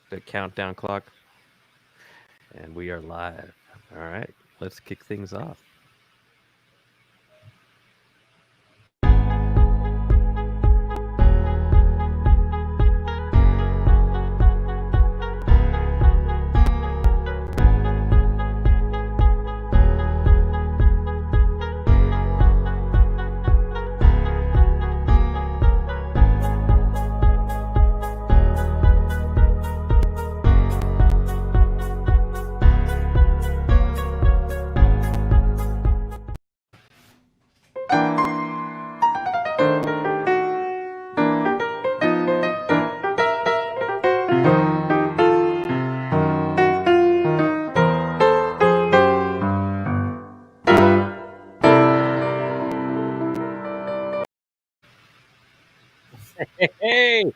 the countdown clock, and we are live. All right, let's kick things off. Hey,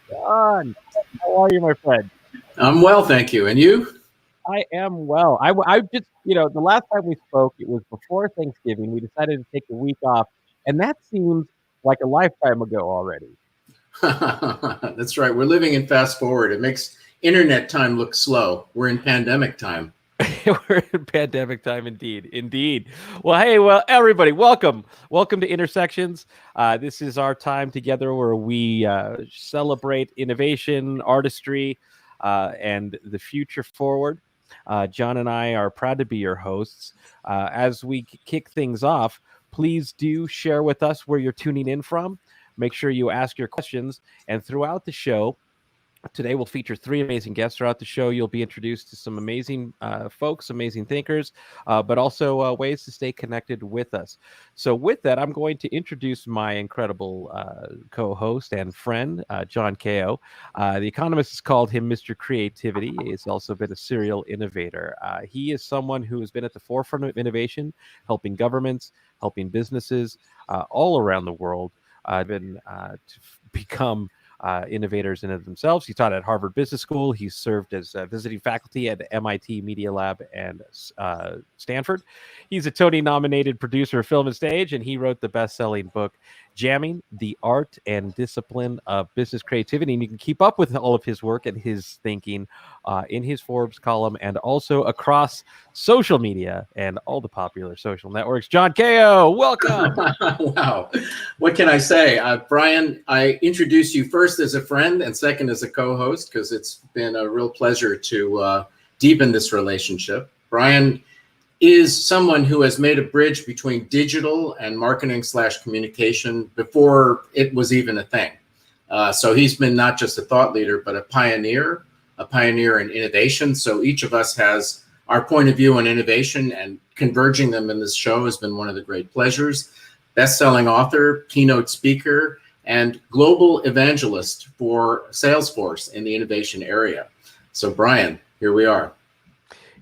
John, how are you, my friend? I'm well, thank you. And you? I am well. I just, the last time we spoke, it was before Thanksgiving. We decided to take a week off, and that seems like a lifetime ago already. That's right. We're living in fast forward. It makes internet time look slow. We're in pandemic time. We're in pandemic time, indeed. Indeed. Well, hey, everybody, welcome. Welcome to Intersections. This is our time together where we celebrate innovation, artistry, and the future forward. John and I are proud to be your hosts. As we kick things off, please do share with us where you're tuning in from. Make sure you ask your questions. And throughout the show, today we'll feature three amazing guests throughout the show. You'll be introduced to some amazing folks, amazing thinkers, but also ways to stay connected with us. So with that, I'm going to introduce my incredible co-host and friend, John Ko. The Economist has called him Mr. Creativity. He's also been a serial innovator. He is someone who has been at the forefront of innovation, helping governments, helping businesses all around the world to become innovators in and of themselves. He taught at Harvard Business School. He served as visiting faculty at MIT Media Lab and Stanford. He's a Tony-nominated producer of film and stage, and he wrote the best-selling book, Jamming, the Art and Discipline of Business Creativity. And you can keep up with all of his work and his thinking in his Forbes column and also across social media and all the popular social networks. John Ko, welcome. Wow. What can I say? Brian, I introduce you first as a friend and second as a co-host because it's been a real pleasure to deepen this relationship. Brian is someone who has made a bridge between digital and marketing/communication before it was even a thing. So he's been not just a thought leader, but a pioneer in innovation. So each of us has our point of view on innovation, and converging them in this show has been one of the great pleasures. Best-selling author, keynote speaker, and global evangelist for Salesforce in the innovation area. So Brian, here we are.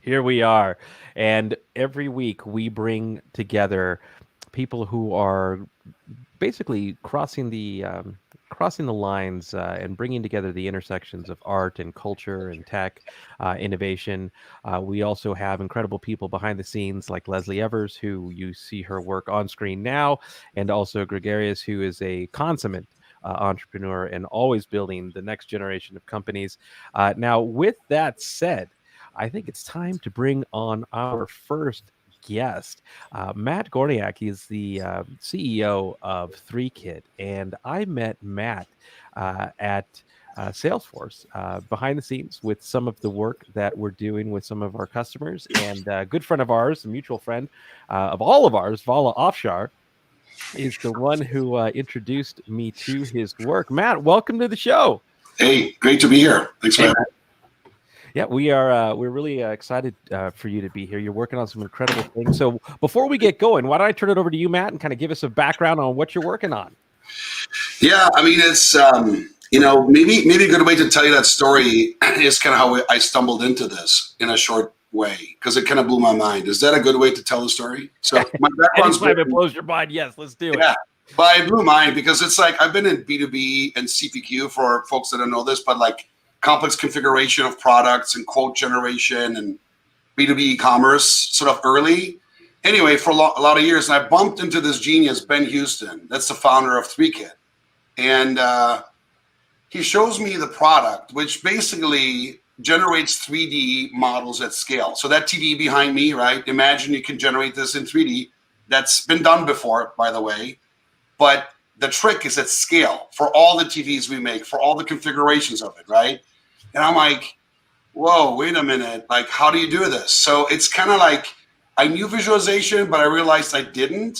Here we are. And every week we bring together people who are basically crossing the lines and bringing together the intersections of art and culture and tech, innovation. We also have incredible people behind the scenes like Leslie Evers, who you see her work on screen now, and also Gregarious, who is a consummate entrepreneur and always building the next generation of companies. Now, with that said, I think it's time to bring on our first guest. Matt Gorniak is the CEO of 3Kit, and I met Matt at Salesforce behind the scenes with some of the work that we're doing with some of our customers. And a good friend of ours, a mutual friend of all of ours, Vala Afshar, is the one who introduced me to his work. Matt, welcome to the show. Hey, great to be here. Thanks for having me. Yeah, we're really excited for you to be here. You're working on some incredible things. So before we get going, why don't I turn it over to you, Matt, and kind of give us a background on what you're working on? Yeah, I mean, it's maybe a good way to tell you that story is kind of how I stumbled into this in a short way, because it kind of blew my mind. Is that a good way to tell the story? So my background's anytime it blows your mind, yes, let's do it. Yeah, but it blew mine because it's like I've been in B2B and CPQ for folks that don't know this, but like complex configuration of products and quote generation and B2B e-commerce sort of early. Anyway, for a lot of years, and I bumped into this genius, Ben Houston. That's the founder of 3Kit. And he shows me the product, which basically generates 3D models at scale. So that TV behind me, right? Imagine you can generate this in 3D. That's been done before, by the way. But the trick is at scale for all the TVs we make, for all the configurations of it, right? And I'm like, whoa, wait a minute. Like, how do you do this? So it's kind of like I knew visualization, but I realized I didn't.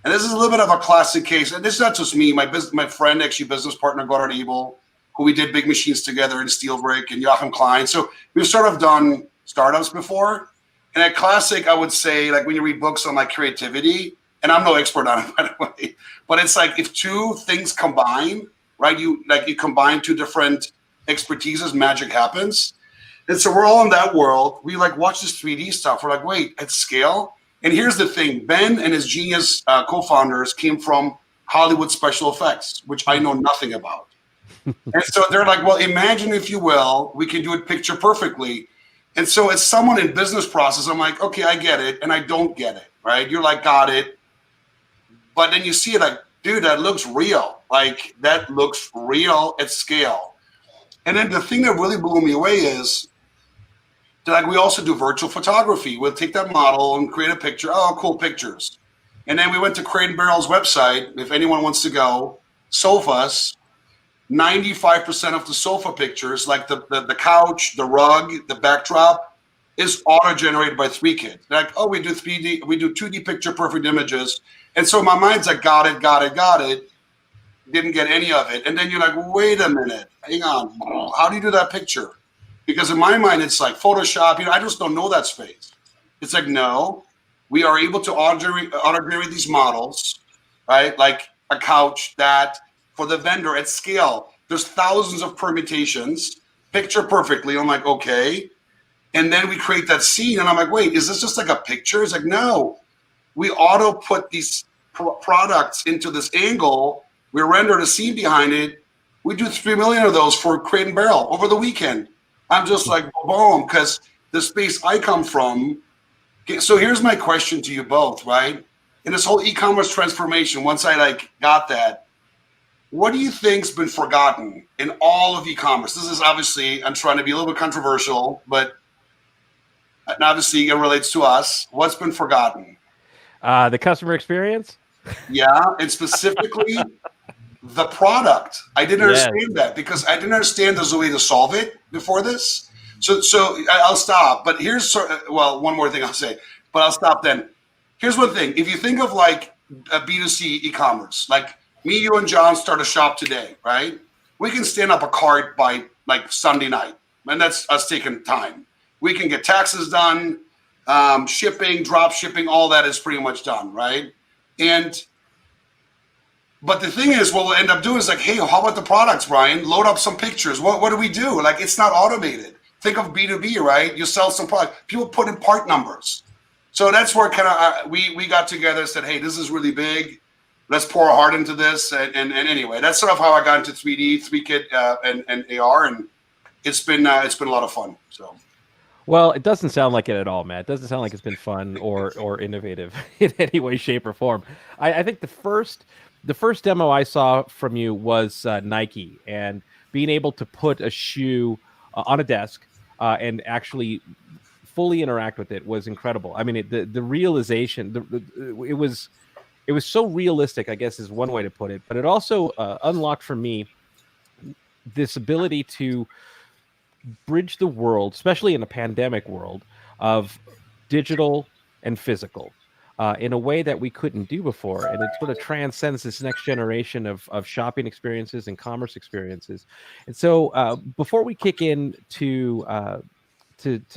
And this is a little bit of a classic case. And this is not just me. My friend, actually business partner, Gorniak, who we did big machines together in Steelbrick, and Joachim Klein. So we've sort of done startups before. And at classic, I would say, like when you read books on like creativity, and I'm no expert on it, by the way, but it's like if two things combine, right? You combine two different expertises, magic happens. And so we're all in that world. We like watch this 3D stuff. We're like, wait, at scale? And here's the thing. Ben and his genius co-founders came from Hollywood special effects, which I know nothing about. And so they're like, well, imagine, if you will, we can do it picture perfectly. And so as someone in business process, I'm like, okay, I get it. And I don't get it, right? You're like, got it. But then you see it like, dude, that looks real. Like that looks real at scale. And then the thing that really blew me away is that like we also do virtual photography. We'll take that model and create a picture. Oh, cool pictures. And then we went to Crate & Barrel's website. If anyone wants to go, sofas. 95% of the sofa pictures, like the couch, the rug, the backdrop, is auto-generated by 3Kid. They're like, oh, we do 2D picture perfect images. And so my mind's like, got it. Didn't get any of it. And then you're like, wait a minute, hang on. How do you do that picture? Because in my mind, it's like Photoshop. I just don't know that space. It's like, no, we are able to auto-generate these models, right? Like a couch that, for the vendor at scale, there's thousands of permutations, picture perfectly. I'm like, okay. And then we create that scene, and I'm like, wait, is this just like a picture? It's like, no. We auto put these products into this angle. We render the scene behind it. We do 3 million of those for Crate & Barrel over the weekend. I'm just like, boom, because the space I come from. So here's my question to you both, right? In this whole e-commerce transformation, once I like got that, what do you think's been forgotten in all of e-commerce? This is obviously, I'm trying to be a little bit controversial, but obviously it relates to us. What's been forgotten? The customer experience? Yeah, and specifically the product. I didn't understand that because I didn't understand there's a way to solve it before this. So I'll stop. But here's, well, one more thing I'll say, but I'll stop then. Here's one thing. If you think of like a B2C e-commerce, like me, you, and John start a shop today, right? We can stand up a cart by like Sunday night, and that's us taking time. We can get taxes done, shipping, drop shipping, all that is pretty much done, right? But the thing is, what we'll end up doing is like, hey, how about the products, Brian? Load up some pictures. What do we do? Like, it's not automated. Think of B2B, right? You sell some product. People put in part numbers. So that's where kind of we got together and said, hey, this is really big. Let's pour our heart into this. And anyway, that's sort of how I got into 3D, 3Kit, and AR, and it's been a lot of fun. So. Well, it doesn't sound like it at all, Matt. It doesn't sound like it's been fun or innovative in any way, shape, or form. I think the first demo I saw from you was Nike, and being able to put a shoe on a desk and actually fully interact with it was incredible. I mean, the realization, it was so realistic, I guess is one way to put it, but it also unlocked for me this ability to bridge the world, especially in a pandemic world, of digital and physical in a way that we couldn't do before. And it sort of transcends this next generation of shopping experiences and commerce experiences. And so before we kick in to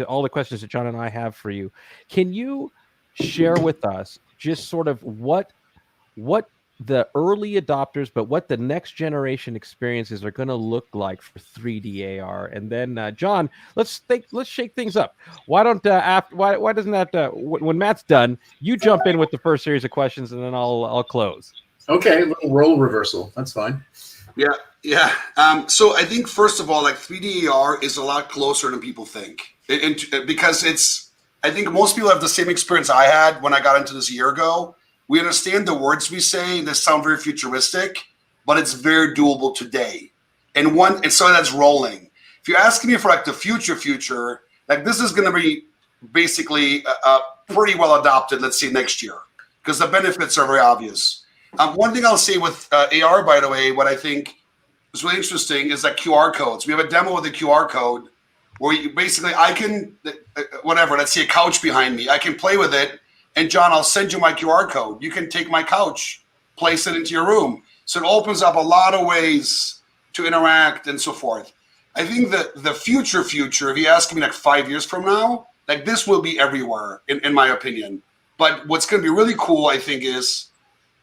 all the questions that John and I have for you, can you share with us just sort of what the early adopters, but what the next generation experiences are going to look like for 3D AR? And then John, let's shake things up. Why don't why doesn't that when Matt's done, you jump in with the first series of questions, and then I'll close. Okay, a little role reversal. That's fine. Yeah. So I think first of all, like 3D AR is a lot closer than people think, and because I think most people have the same experience I had when I got into this a year ago. We understand the words we say, they sound very futuristic, but it's very doable today. and so that's rolling. If you're asking me for like the future, like this is going to be basically pretty well adopted, let's say next year, because the benefits are very obvious. One thing I'll say with AR, by the way, what I think is really interesting is like QR codes. We have a demo with a QR code where you basically, I can, whatever, let's see a couch behind me. I can play with it. And John, I'll send you my QR code. You can take my couch, place it into your room. So it opens up a lot of ways to interact and so forth. I think that the future, if you ask me like 5 years from now, like this will be everywhere, in my opinion. But what's going to be really cool, I think, is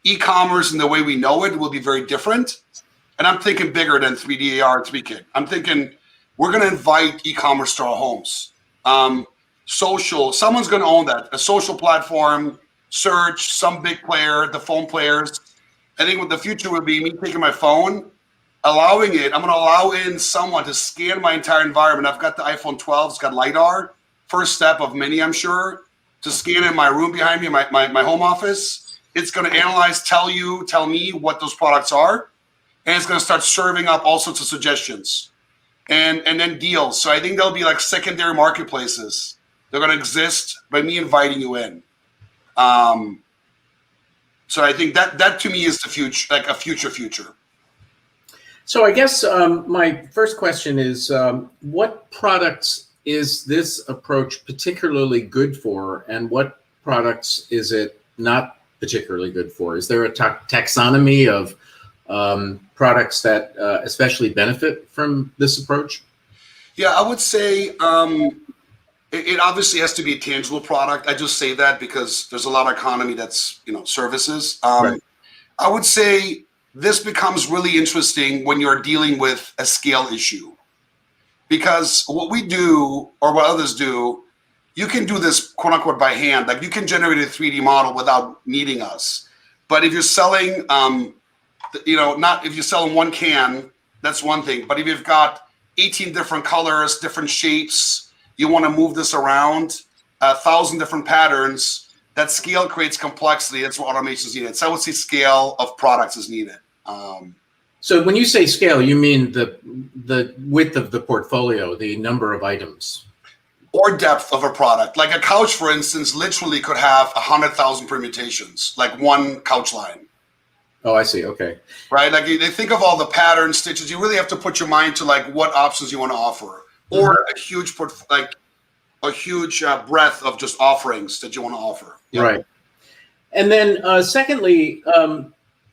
e-commerce and the way we know it will be very different. And I'm thinking bigger than 3D AR, 3K. I'm thinking we're going to invite e-commerce to our homes. Social, someone's going to own that. A social platform, search, some big player, the phone players. I think what the future would be me taking my phone, allowing it. I'm going to allow in someone to scan my entire environment. I've got the iPhone 12. It's got LiDAR. First step of many, I'm sure, to scan in my room behind me, my home office. It's going to analyze, tell me what those products are. And it's going to start serving up all sorts of suggestions and then deals. So I think there'll be like secondary marketplaces. They're going to exist by me inviting you in. So I think that to me is the future, like a future. So I guess my first question is, what products is this approach particularly good for, and what products is it not particularly good for? Is there a taxonomy of products that especially benefit from this approach? Yeah, I would say it obviously has to be a tangible product. I just say that because there's a lot of economy that's, services. Right. I would say this becomes really interesting when you're dealing with a scale issue. Because what we do, or what others do, you can do this quote unquote by hand. Like you can generate a 3D model without needing us. But if you're selling, not if you're selling one can, that's one thing. But if you've got 18 different colors, different shapes, you want to move this around, 1,000 different patterns, that scale creates complexity. That's what automation is needed. So I would say scale of products is needed. So when you say scale, you mean the width of the portfolio, the number of items? Or depth of a product. Like a couch, for instance, literally could have 100,000 permutations, like one couch line. Oh, I see. Okay. Right? Like they think of all the patterns, stitches. You really have to put your mind to like what options you want to offer, or a huge breadth of just offerings that you want to offer. Yeah. Right. And then secondly,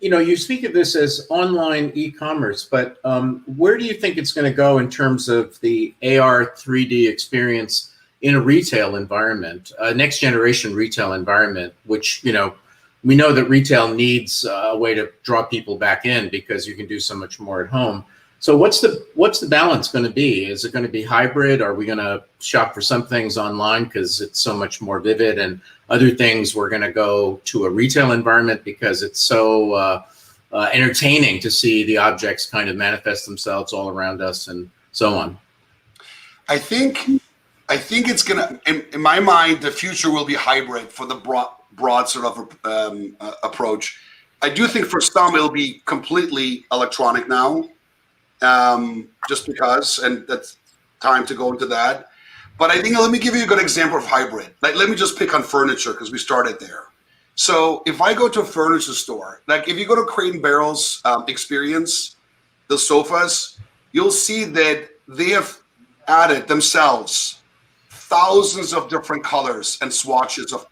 you speak of this as online e-commerce, but where do you think it's going to go in terms of the AR 3D experience in a retail environment, a next generation retail environment, which, we know that retail needs a way to draw people back in because you can do so much more at home. So what's the balance going to be? Is it going to be hybrid? Are we going to shop for some things online because it's so much more vivid, and other things we're going to go to a retail environment because it's so entertaining to see the objects kind of manifest themselves all around us and so on? I think it's going to, in my mind, the future will be hybrid for the broad sort of approach. I do think for some it'll be completely electronic now. Just because, and that's time to go into that. But I think, let me give you a good example of hybrid. Like, let me just pick on furniture because we started there. So if I go to a furniture store, like if you go to Crate & Barrel's experience, the sofas, you'll see that they have added themselves thousands of different colors and swatches of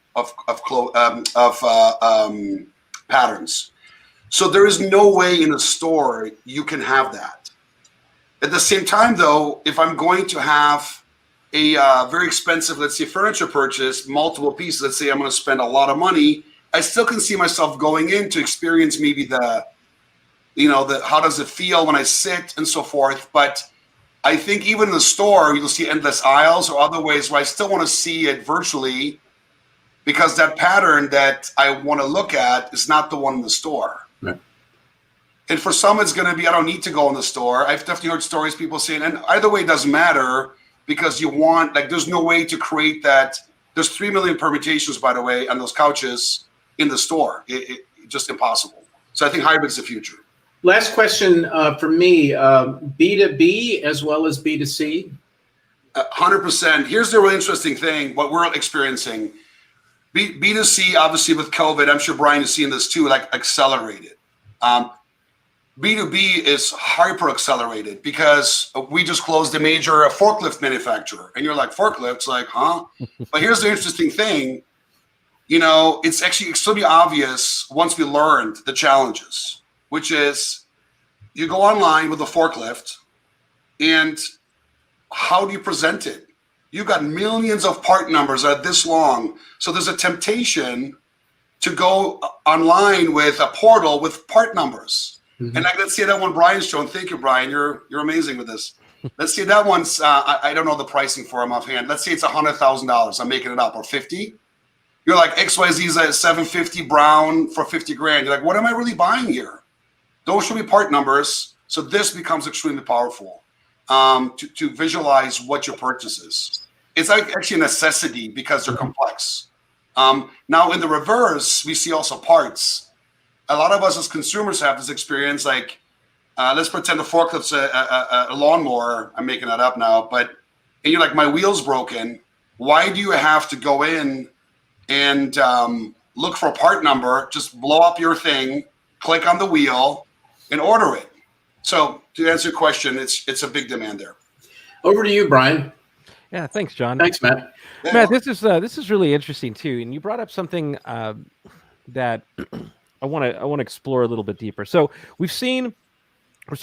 patterns. So there is no way in a store you can have that. At the same time, though, if I'm going to have a very expensive, let's say, furniture purchase, multiple pieces, let's say I'm going to spend a lot of money, I still can see myself going in to experience maybe the how does it feel when I sit and so forth. But I think even in the store, you'll see endless aisles or other ways where I still want to see it virtually because that pattern that I want to look at is not the one in the store. Right. And for some, it's going to be, I don't need to go in the store. I've definitely heard stories, people saying, and either way, it doesn't matter because you want, like, there's no way to create that. There's 3 million permutations, by the way, on those couches in the store. It just impossible. So I think hybrid's the future. Last question for me, B2B as well as B2C? 100%. Here's the really interesting thing, what we're experiencing. B2C, obviously with COVID, I'm sure Brian is seeing this too, like accelerated. B2B is hyper accelerated because we just closed a major forklift manufacturer. And you're like, forklifts? Like, huh? But here's the interesting thing. It's actually extremely obvious once we learned the challenges, which is you go online with a forklift and how do you present it? You've got millions of part numbers that are this long. So there's a temptation to go online with a portal with part numbers. Mm-hmm. And let's say that one Brian's showing. Thank you, Brian. You're amazing with this. Let's say that one's, I don't know the pricing for them offhand. Let's say it's $100,000. I'm making it up, or 50. You're like, XYZ's at 750 brown for 50 grand. You're like, what am I really buying here? Don't show me part numbers. So this becomes extremely powerful to visualize what your purchase is. It's like actually a necessity because they're complex. Now in the reverse, we see also parts. A lot of us as consumers have this experience, like, let's pretend the forklift's a lawnmower. I'm making that up now, and you're like, my wheel's broken. Why do you have to go in and look for a part number? Just blow up your thing, click on the wheel, and order it. So to answer your question, it's a big demand there. Over to you, Brian. Yeah, thanks, John. Thanks, Matt. Yeah. Matt, this is really interesting too, and you brought up something that I want to explore a little bit deeper. So we're sort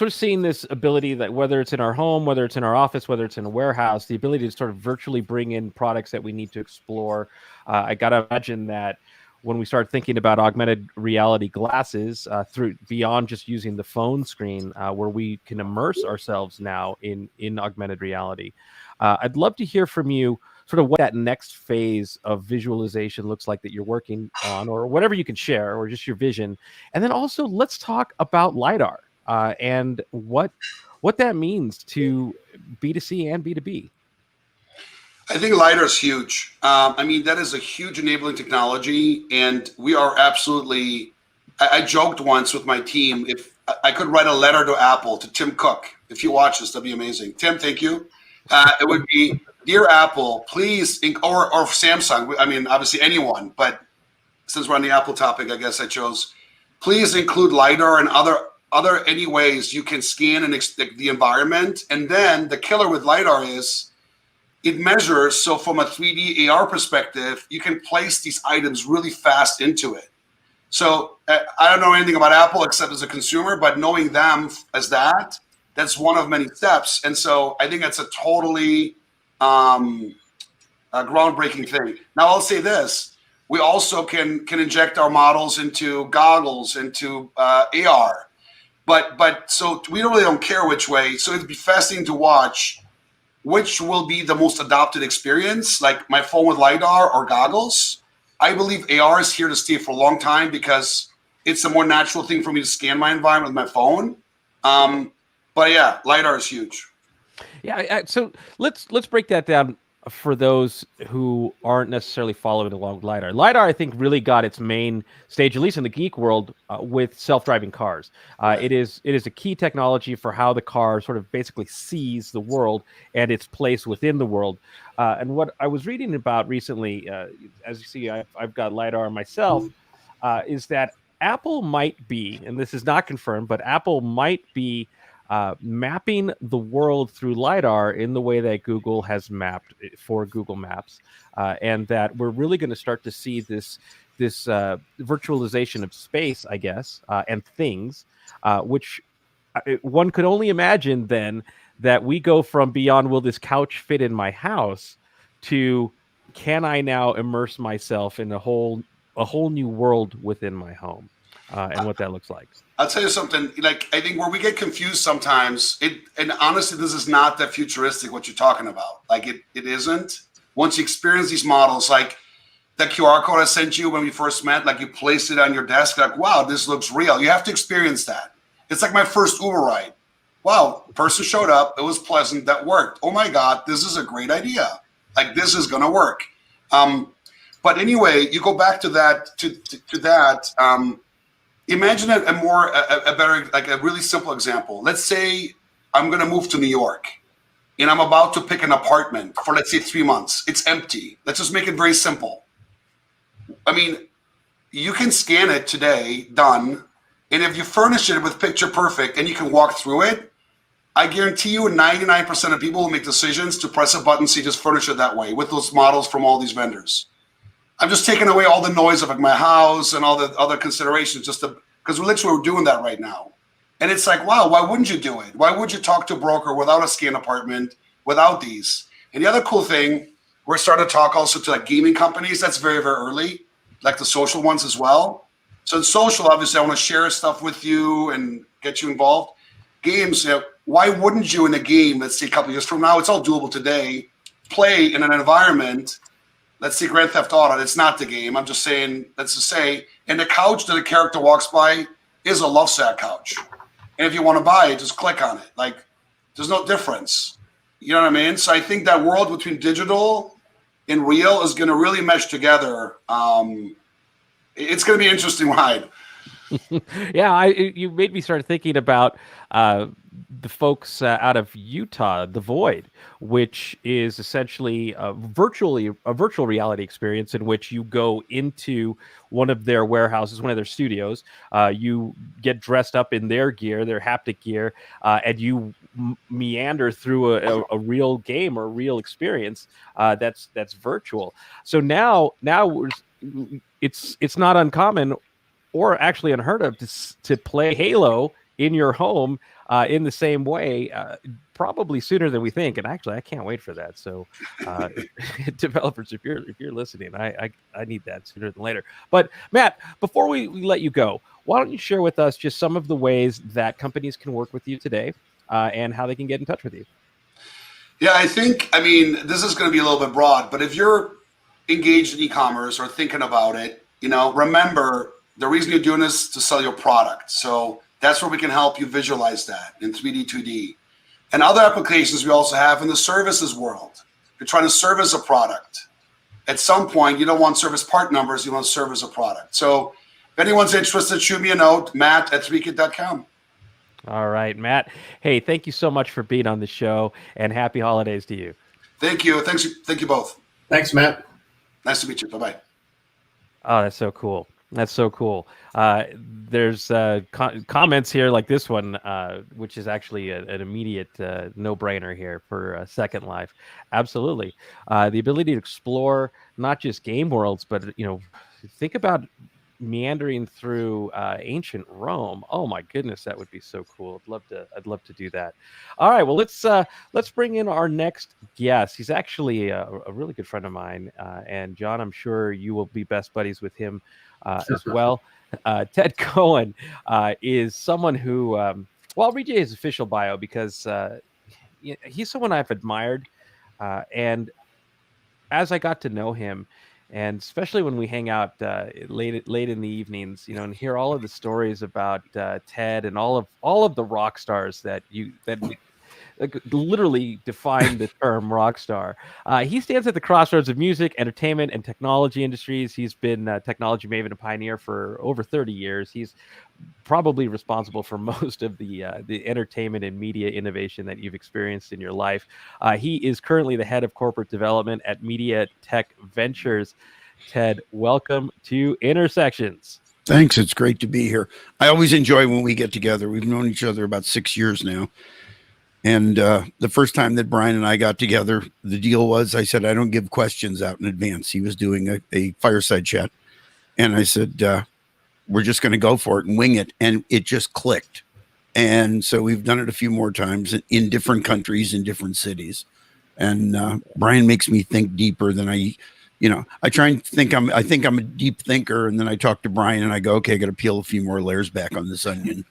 of seeing this ability that whether it's in our home, whether it's in our office, whether it's in a warehouse, the ability to sort of virtually bring in products that we need to explore. I gotta imagine that when we start thinking about augmented reality glasses through beyond just using the phone screen, where we can immerse ourselves now in augmented reality. I'd love to hear from you sort of what that next phase of visualization looks like that you're working on, or whatever you can share, or just your vision. And then also let's talk about LiDAR and what that means to B2C and B2B. I think LiDAR is huge. That is a huge enabling technology, and we are absolutely. I joked once with my team, if I could write a letter to Apple, to Tim Cook. If you watch this, that'd be amazing. Tim, thank you. It would be, dear Apple, please, or Samsung. Obviously anyone, but since we're on the Apple topic, I guess I chose. Please include LiDAR and other any ways you can scan and the environment. And then the killer with LiDAR is it measures. So from a 3D AR perspective, you can place these items really fast into it. So I don't know anything about Apple except as a consumer, but knowing them as that's one of many steps. And so I think that's a totally a groundbreaking thing. Now I'll say this. We also can inject our models into goggles, into AR. But so we really don't care which way. So it'd be fascinating to watch which will be the most adopted experience, like my phone with LiDAR or goggles. I believe AR is here to stay for a long time because it's a more natural thing for me to scan my environment with my phone. But yeah, LiDAR is huge. Yeah, so let's break that down for those who aren't necessarily following along with LiDAR. LiDAR, I think, really got its main stage, at least in the geek world, with self-driving cars. It is a key technology for how the car sort of basically sees the world and its place within the world. And what I was reading about recently, as you see, I've got LiDAR myself, is that Apple might be, and this is not confirmed, but Apple might be mapping the world through LiDAR in the way that Google has mapped for Google Maps, and that we're really going to start to see this virtualization of space, I guess, and things, which one could only imagine then that we go from beyond will this couch fit in my house to can I now immerse myself in a whole new world within my home, and what that looks like. I'll tell you something, like, I think where we get confused sometimes, and honestly, this is not that futuristic, what you're talking about. Like, it isn't. Once you experience these models, like the QR code I sent you when we first met, like you placed it on your desk, like, wow, this looks real. You have to experience that. It's like my first Uber ride. Wow, person showed up. It was pleasant. That worked. Oh my God, this is a great idea. Like, this is going to work. But anyway, you go back to that, imagine a better, like a really simple example. Let's say I'm going to move to New York and I'm about to pick an apartment for, let's say, 3 months. It's empty. Let's just make it very simple. I mean, you can scan it today, done. And if you furnish it with picture perfect and you can walk through it, I guarantee you 99% of people will make decisions to press a button, see, just furnish it that way with those models from all these vendors. I'm just taking away all the noise of like my house and all the other considerations just because we're doing that right now. And it's like, wow, why wouldn't you do it? Why would you talk to a broker without a scan apartment, without these? And the other cool thing, we're starting to talk also to like gaming companies. That's very, very early, like the social ones as well. So in social, obviously, I want to share stuff with you and get you involved. Games, you know, why wouldn't you in a game, let's say a couple of years from now, it's all doable today, play in an environment, let's see Grand Theft Auto, it's not the game. I'm just saying, let's just say, and the couch that a character walks by is a Lovesac couch. And if you want to buy it, just click on it. Like, there's no difference. You know what I mean? So I think that world between digital and real is going to really mesh together. It's going to be an interesting ride. Yeah, you made me start thinking about the folks out of Utah, The Void, which is essentially a virtual reality experience in which you go into one of their warehouses, one of their studios. You get dressed up in their gear, their haptic gear, and you meander through a real game or a real experience that's virtual. So now it's not uncommon or actually unheard of to play Halo in your home in the same way, probably sooner than we think. And actually, I can't wait for that. So, developers, if you're listening, I need that sooner than later. But Matt, before we let you go, why don't you share with us just some of the ways that companies can work with you today and how they can get in touch with you? Yeah, I mean, this is going to be a little bit broad, but if you're engaged in e-commerce or thinking about it, you know, remember, the reason you're doing this is to sell your product. So that's where we can help you visualize that in 3D, 2D. And other applications we also have in the services world. You're trying to service a product. At some point, you don't want service part numbers, you want to service a product. So if anyone's interested, shoot me a note, matt@3kit.com. All right, Matt. Hey, thank you so much for being on the show, and happy holidays to you. Thank you. Thank you both. Thanks, Matt. Nice to meet you. Bye-bye. Oh, that's so cool. That's so cool. There's comments here like this one, which is actually an immediate no-brainer here for Second Life. Absolutely. The ability to explore not just game worlds, but, you know, think about meandering through ancient Rome. Oh my goodness, that would be so cool. I'd love to do that. All right, well, let's bring in our next guest. He's actually a really good friend of mine, and John, I'm sure you will be best buddies with him as well. Ted Cohen is someone who, well, I'll read you his official bio because he's someone I've admired, and as I got to know him, and especially when we hang out late in the evenings, you know, and hear all of the stories about Ted and all of the rock stars that literally define the term rock star. He stands at the crossroads of music, entertainment, and technology industries. He's been a technology maven and pioneer for over 30 years. He's probably responsible for most of the entertainment and media innovation that you've experienced in your life. He is currently the head of corporate development at Media Tech Ventures. Ted, welcome to Intersections. Thanks. It's great to be here. I always enjoy when we get together. We've known each other about 6 years now. And the first time that Brian and I got together, the deal was I said, I don't give questions out in advance. He was doing a fireside chat. And I said, we're just going to go for it and wing it. And it just clicked. And so we've done it a few more times in different countries, in different cities. And Brian makes me think deeper than I try and think I think I'm a deep thinker. And then I talk to Brian and I go, okay, I got to peel a few more layers back on this onion.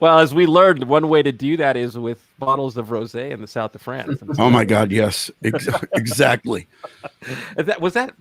Well, as we learned, one way to do that is with bottles of rosé in the south of France. Oh my God, yes, exactly. That was a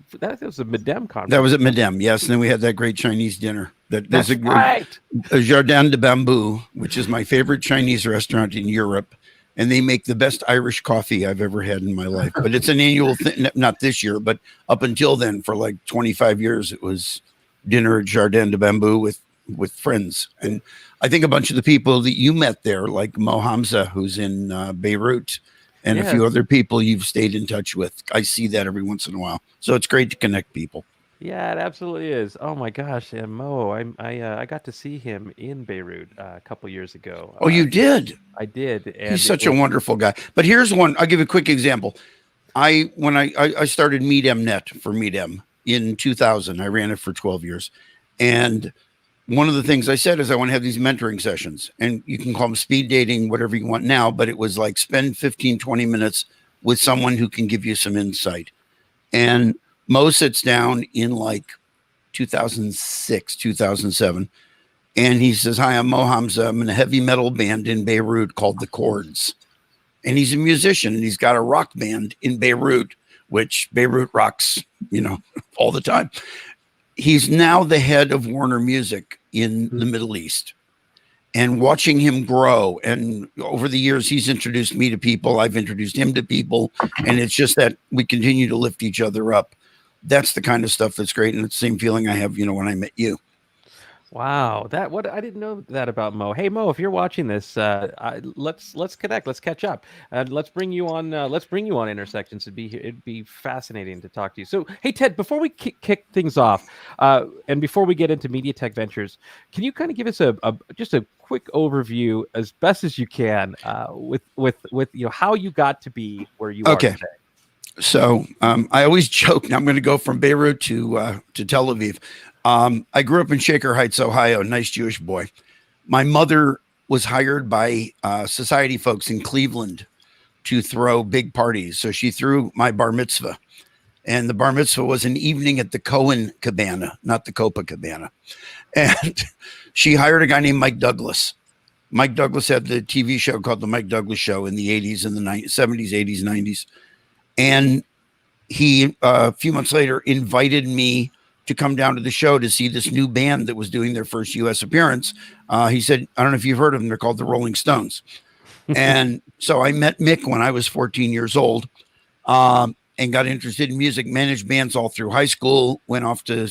Medem conference. That was at Medem, yes. And then we had that great Chinese dinner. That's right. A Jardin de Bamboo, which is my favorite Chinese restaurant in Europe, and they make the best Irish coffee I've ever had in my life. But it's an annual thing, not this year, but up until then, for like 25 years, it was dinner at Jardin de Bamboo with with friends. And I think a bunch of the people that you met there, like Mo Hamza, who's in Beirut, and a few other people you've stayed in touch with. I see that every once in a while. So it's great to connect people. Yeah, it absolutely is. Oh my gosh, and Mo, I got to see him in Beirut a couple years ago. Oh, you did? I did. And he's such a wonderful guy. But here's one. I'll give you a quick example. When I started MeetMNet for MeetM in 2000, I ran it for 12 years. And one of the things I said is I want to have these mentoring sessions, and you can call them speed dating, whatever you want now, but it was like spend 15, 20 minutes with someone who can give you some insight. And Mo sits down in like 2006, 2007, and he says, "Hi, I'm Mo Hamza. I'm in a heavy metal band in Beirut called The Chords." And he's a musician, and he's got a rock band in Beirut, which Beirut rocks, all the time. He's now the head of Warner Music in the Middle East. And watching him grow, and over the years, he's introduced me to people, I've introduced him to people, and it's just that we continue to lift each other up. That's the kind of stuff that's great, and it's the same feeling I have, when I met you. Wow, I didn't know that about Mo. Hey Mo, if you're watching this, let's connect, let's catch up, and let's bring you on. Intersections. It'd be fascinating to talk to you. So, hey Ted, before we kick things off, and before we get into Media Tech Ventures, can you kind of give us just a quick overview as best as you can with how you got to be where you are today? So I always joke. Now I'm going to go from Beirut to Tel Aviv. I grew up in Shaker Heights, Ohio, nice Jewish boy. My mother was hired by society folks in Cleveland to throw big parties. So she threw my bar mitzvah. And the bar mitzvah was an evening at the Cohen Cabana, not the Copacabana. And she hired a guy named Mike Douglas. Mike Douglas had the TV show called The Mike Douglas Show in the 80s and the 70s, 80s, 90s. And he, a few months later, invited me to come down to the show to see this new band that was doing their first U.S. appearance. He said, I don't know if you've heard of them. They're called the Rolling Stones. And so I met Mick when I was 14 years old and got interested in music, managed bands all through high school, went off to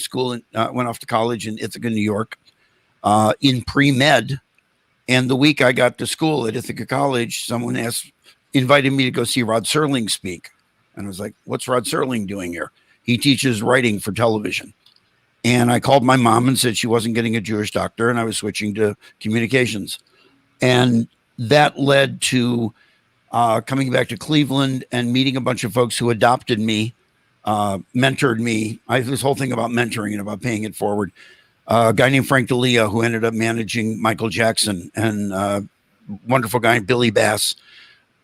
college in Ithaca, New York, in pre-med. And the week I got to school at Ithaca College, someone invited me to go see Rod Serling speak. And I was like, what's Rod Serling doing here? He teaches writing for television. And I called my mom and said she wasn't getting a Jewish doctor and I was switching to communications. And that led to coming back to Cleveland and meeting a bunch of folks who adopted me, mentored me. I have this whole thing about mentoring and about paying it forward. A guy named Frank D'Elia, who ended up managing Michael Jackson, and a wonderful guy, Billy Bass.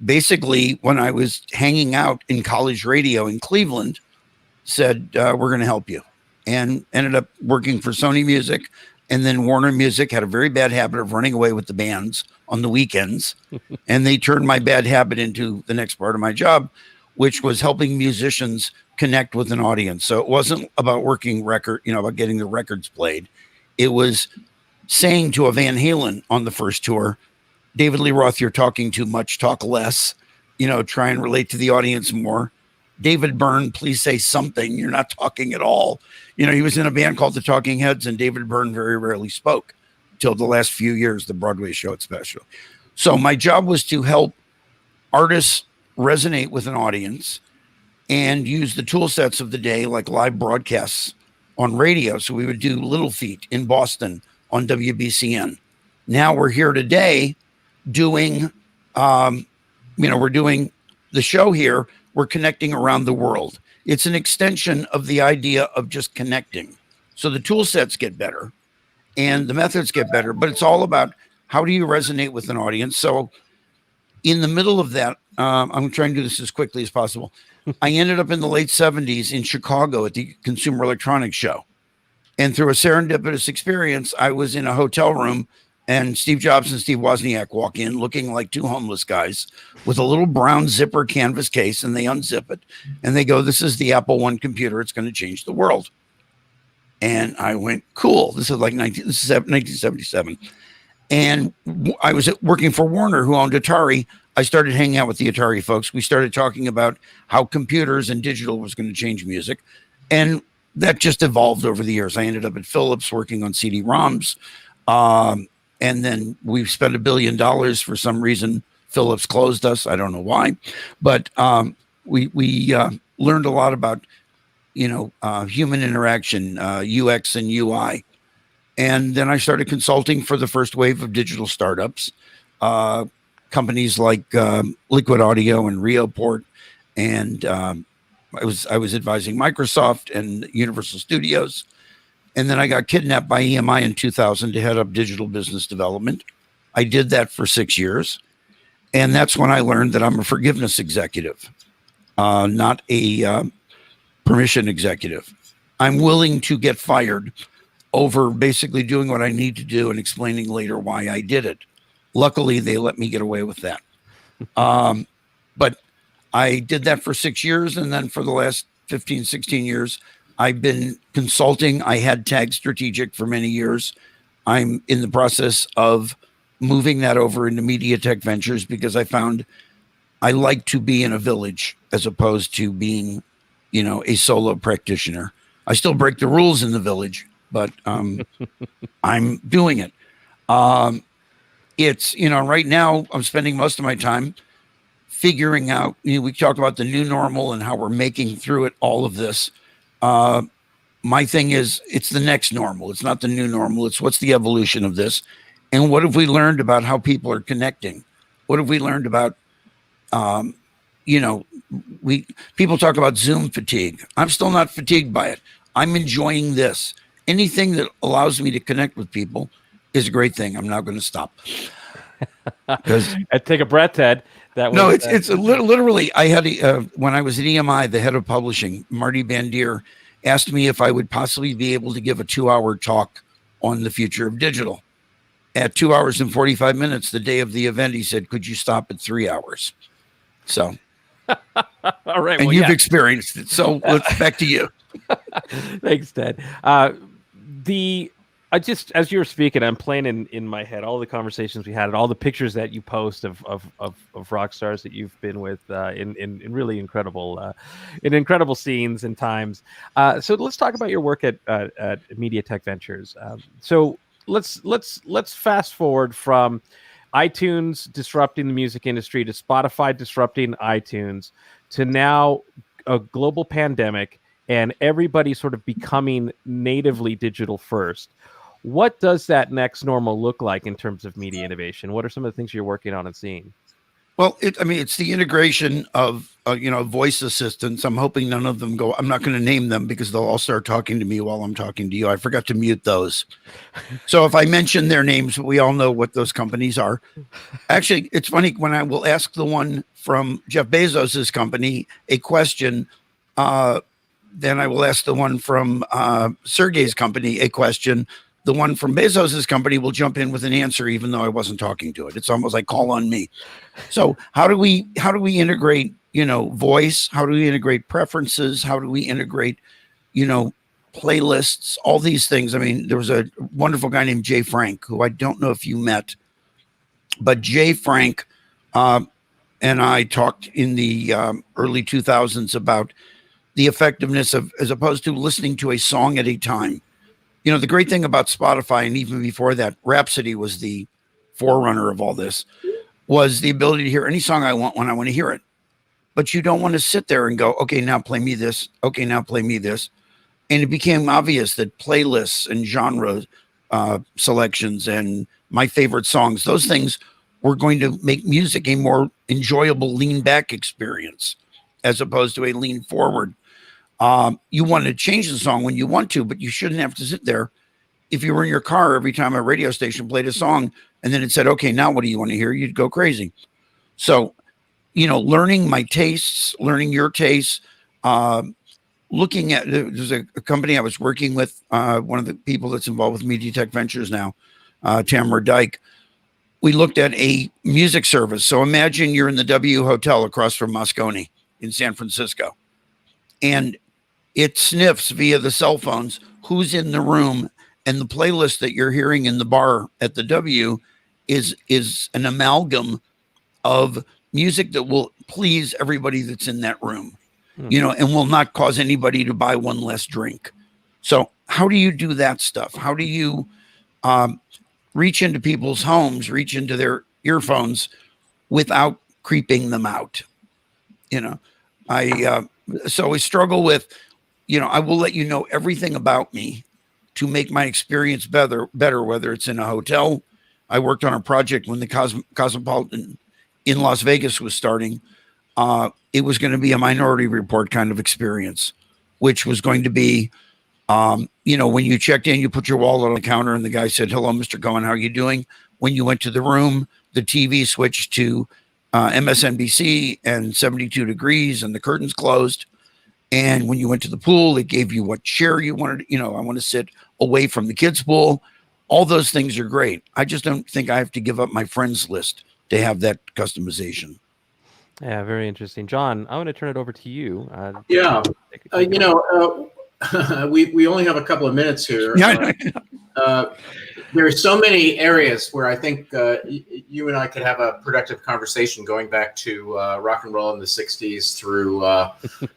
Basically, when I was hanging out in college radio in Cleveland, said, we're going to help you. And ended up working for Sony Music. And then Warner Music had a very bad habit of running away with the bands on the weekends. And they turned my bad habit into the next part of my job, which was helping musicians connect with an audience. So it wasn't about about getting the records played. It was saying to a Van Halen on the first tour, David Lee Roth, you're talking too much, talk less, try and relate to the audience more. David Byrne, please say something. You're not talking at all. He was in a band called the Talking Heads, and David Byrne very rarely spoke till the last few years, the Broadway show especially. So my job was to help artists resonate with an audience and use the tool sets of the day, like live broadcasts on radio. So we would do Little Feat in Boston on WBCN. Now we're here today doing, we're doing the show here. We're connecting around the world. It's an extension of the idea of just connecting. So the tool sets get better and the methods get better, but it's all about how do you resonate with an audience? So in the middle of that, I'm trying to do this as quickly as possible. I ended up in the late 70s in Chicago at the Consumer Electronics Show. And through a serendipitous experience, I was in a hotel room and Steve Jobs and Steve Wozniak walk in looking like two homeless guys with a little brown zipper canvas case, and they unzip it and they go, this is the Apple I computer. It's going to change the world. And I went, cool. This is 1977. And I was working for Warner, who owned Atari. I started hanging out with the Atari folks. We started talking about how computers and digital was going to change music. And that just evolved over the years. I ended up at Philips working on CD-ROMs. And then we've spent $1 billion for some reason. Philips closed us. I don't know why, but we learned a lot about, human interaction, UX and UI. And then I started consulting for the first wave of digital startups, companies like Liquid Audio and Rioport. And I was advising Microsoft and Universal Studios. And then I got kidnapped by EMI in 2000 to head up digital business development. I did that for 6 years. And that's when I learned that I'm a forgiveness executive, not a permission executive. I'm willing to get fired over basically doing what I need to do and explaining later why I did it. Luckily, they let me get away with that. But I did that for 6 years. And then for the last 15, 16 years, I've been consulting. I had Tag Strategic for many years. I'm in the process of moving that over into Media Tech Ventures because I found I like to be in a village as opposed to being, a solo practitioner. I still break the rules in the village, but I'm doing it. It's, right now I'm spending most of my time figuring out, we talked about the new normal and how we're making through it, all of this. My thing is, it's the next normal. It's not the new normal. It's what's the evolution of this. And what have we learned about how people are connecting? What have we learned about, people talk about Zoom fatigue. I'm still not fatigued by it. I'm enjoying this. Anything that allows me to connect with people is a great thing. I'm not going to stop. Take a breath, Ted. It's literally, I had, when I was at EMI, the head of publishing, Marty Bandier, asked me if I would possibly be able to give a 2-hour talk on the future of digital. At 2 hours and 45 minutes, the day of the event, he said, could you stop at 3 hours? So, all right. And you've experienced it. So let's back to you. Thanks, Ted. I just, as you were speaking, I'm playing in my head all the conversations we had and all the pictures that you post of rock stars that you've been with in really incredible scenes and times. So let's talk about your work at Media Tech Ventures. So let's fast forward from iTunes disrupting the music industry to Spotify disrupting iTunes to now a global pandemic and everybody sort of becoming natively digital first. What does that next normal look like in terms of media innovation? What are some of the things you're working on and seeing? Well, it's the integration of, voice assistants. I'm hoping none of them go. I'm not going to name them because they'll all start talking to me while I'm talking to you. I forgot to mute those. So if I mention their names, we all know what those companies are. Actually, it's funny when I will ask the one from Jeff Bezos's company a question, then I will ask the one from Sergey's company a question. The one from Bezos's company will jump in with an answer, even though I wasn't talking to it. It's almost like call on me. So how do we integrate, voice? How do we integrate preferences? How do we integrate, playlists? All these things. I mean, there was a wonderful guy named Jay Frank, who I don't know if you met, but Jay Frank and I talked in the early 2000s about the effectiveness of, as opposed to listening to a song at a time. The great thing about Spotify, and even before that, Rhapsody was the forerunner of all this, was the ability to hear any song I want when I want to hear it. But you don't want to sit there and go, okay, now play me this. Okay, now play me this. And it became obvious that playlists and genre selections and my favorite songs, those things were going to make music a more enjoyable lean back experience as opposed to a lean forward. You want to change the song when you want to, but you shouldn't have to sit there. If you were in your car every time a radio station played a song and then it said, okay, now what do you want to hear? You'd go crazy. So, learning my tastes, learning your tastes, looking at, there's a company I was working with, one of the people that's involved with Media Tech Ventures now, Tamara Dyke. We looked at a music service. So imagine you're in the W Hotel across from Moscone in San Francisco. And it sniffs via the cell phones who's in the room, and the playlist that you're hearing in the bar at the W is an amalgam of music that will please everybody that's in that room, and will not cause anybody to buy one less drink. So how do you do that stuff? How do you reach into people's homes, reach into their earphones without creeping them out? You know, so I struggle with, I will let you know everything about me to make my experience better, whether it's in a hotel. I worked on a project when the Cosmopolitan in Las Vegas was starting. It was going to be a Minority Report kind of experience, which was going to be, when you checked in, you put your wallet on the counter and the guy said, "Hello, Mr. Cohen, how are you doing?" When you went to the room, the TV switched to MSNBC and 72 degrees and the curtains closed. And when you went to the pool, it gave you what chair you wanted. I want to sit away from the kids' pool. All those things are great. I just don't think I have to give up my friends list to have that customization. Yeah, very interesting. John, I want to turn it over to you. We only have a couple of minutes here. There are so many areas where I think you and I could have a productive conversation, going back to rock and roll in the 60s through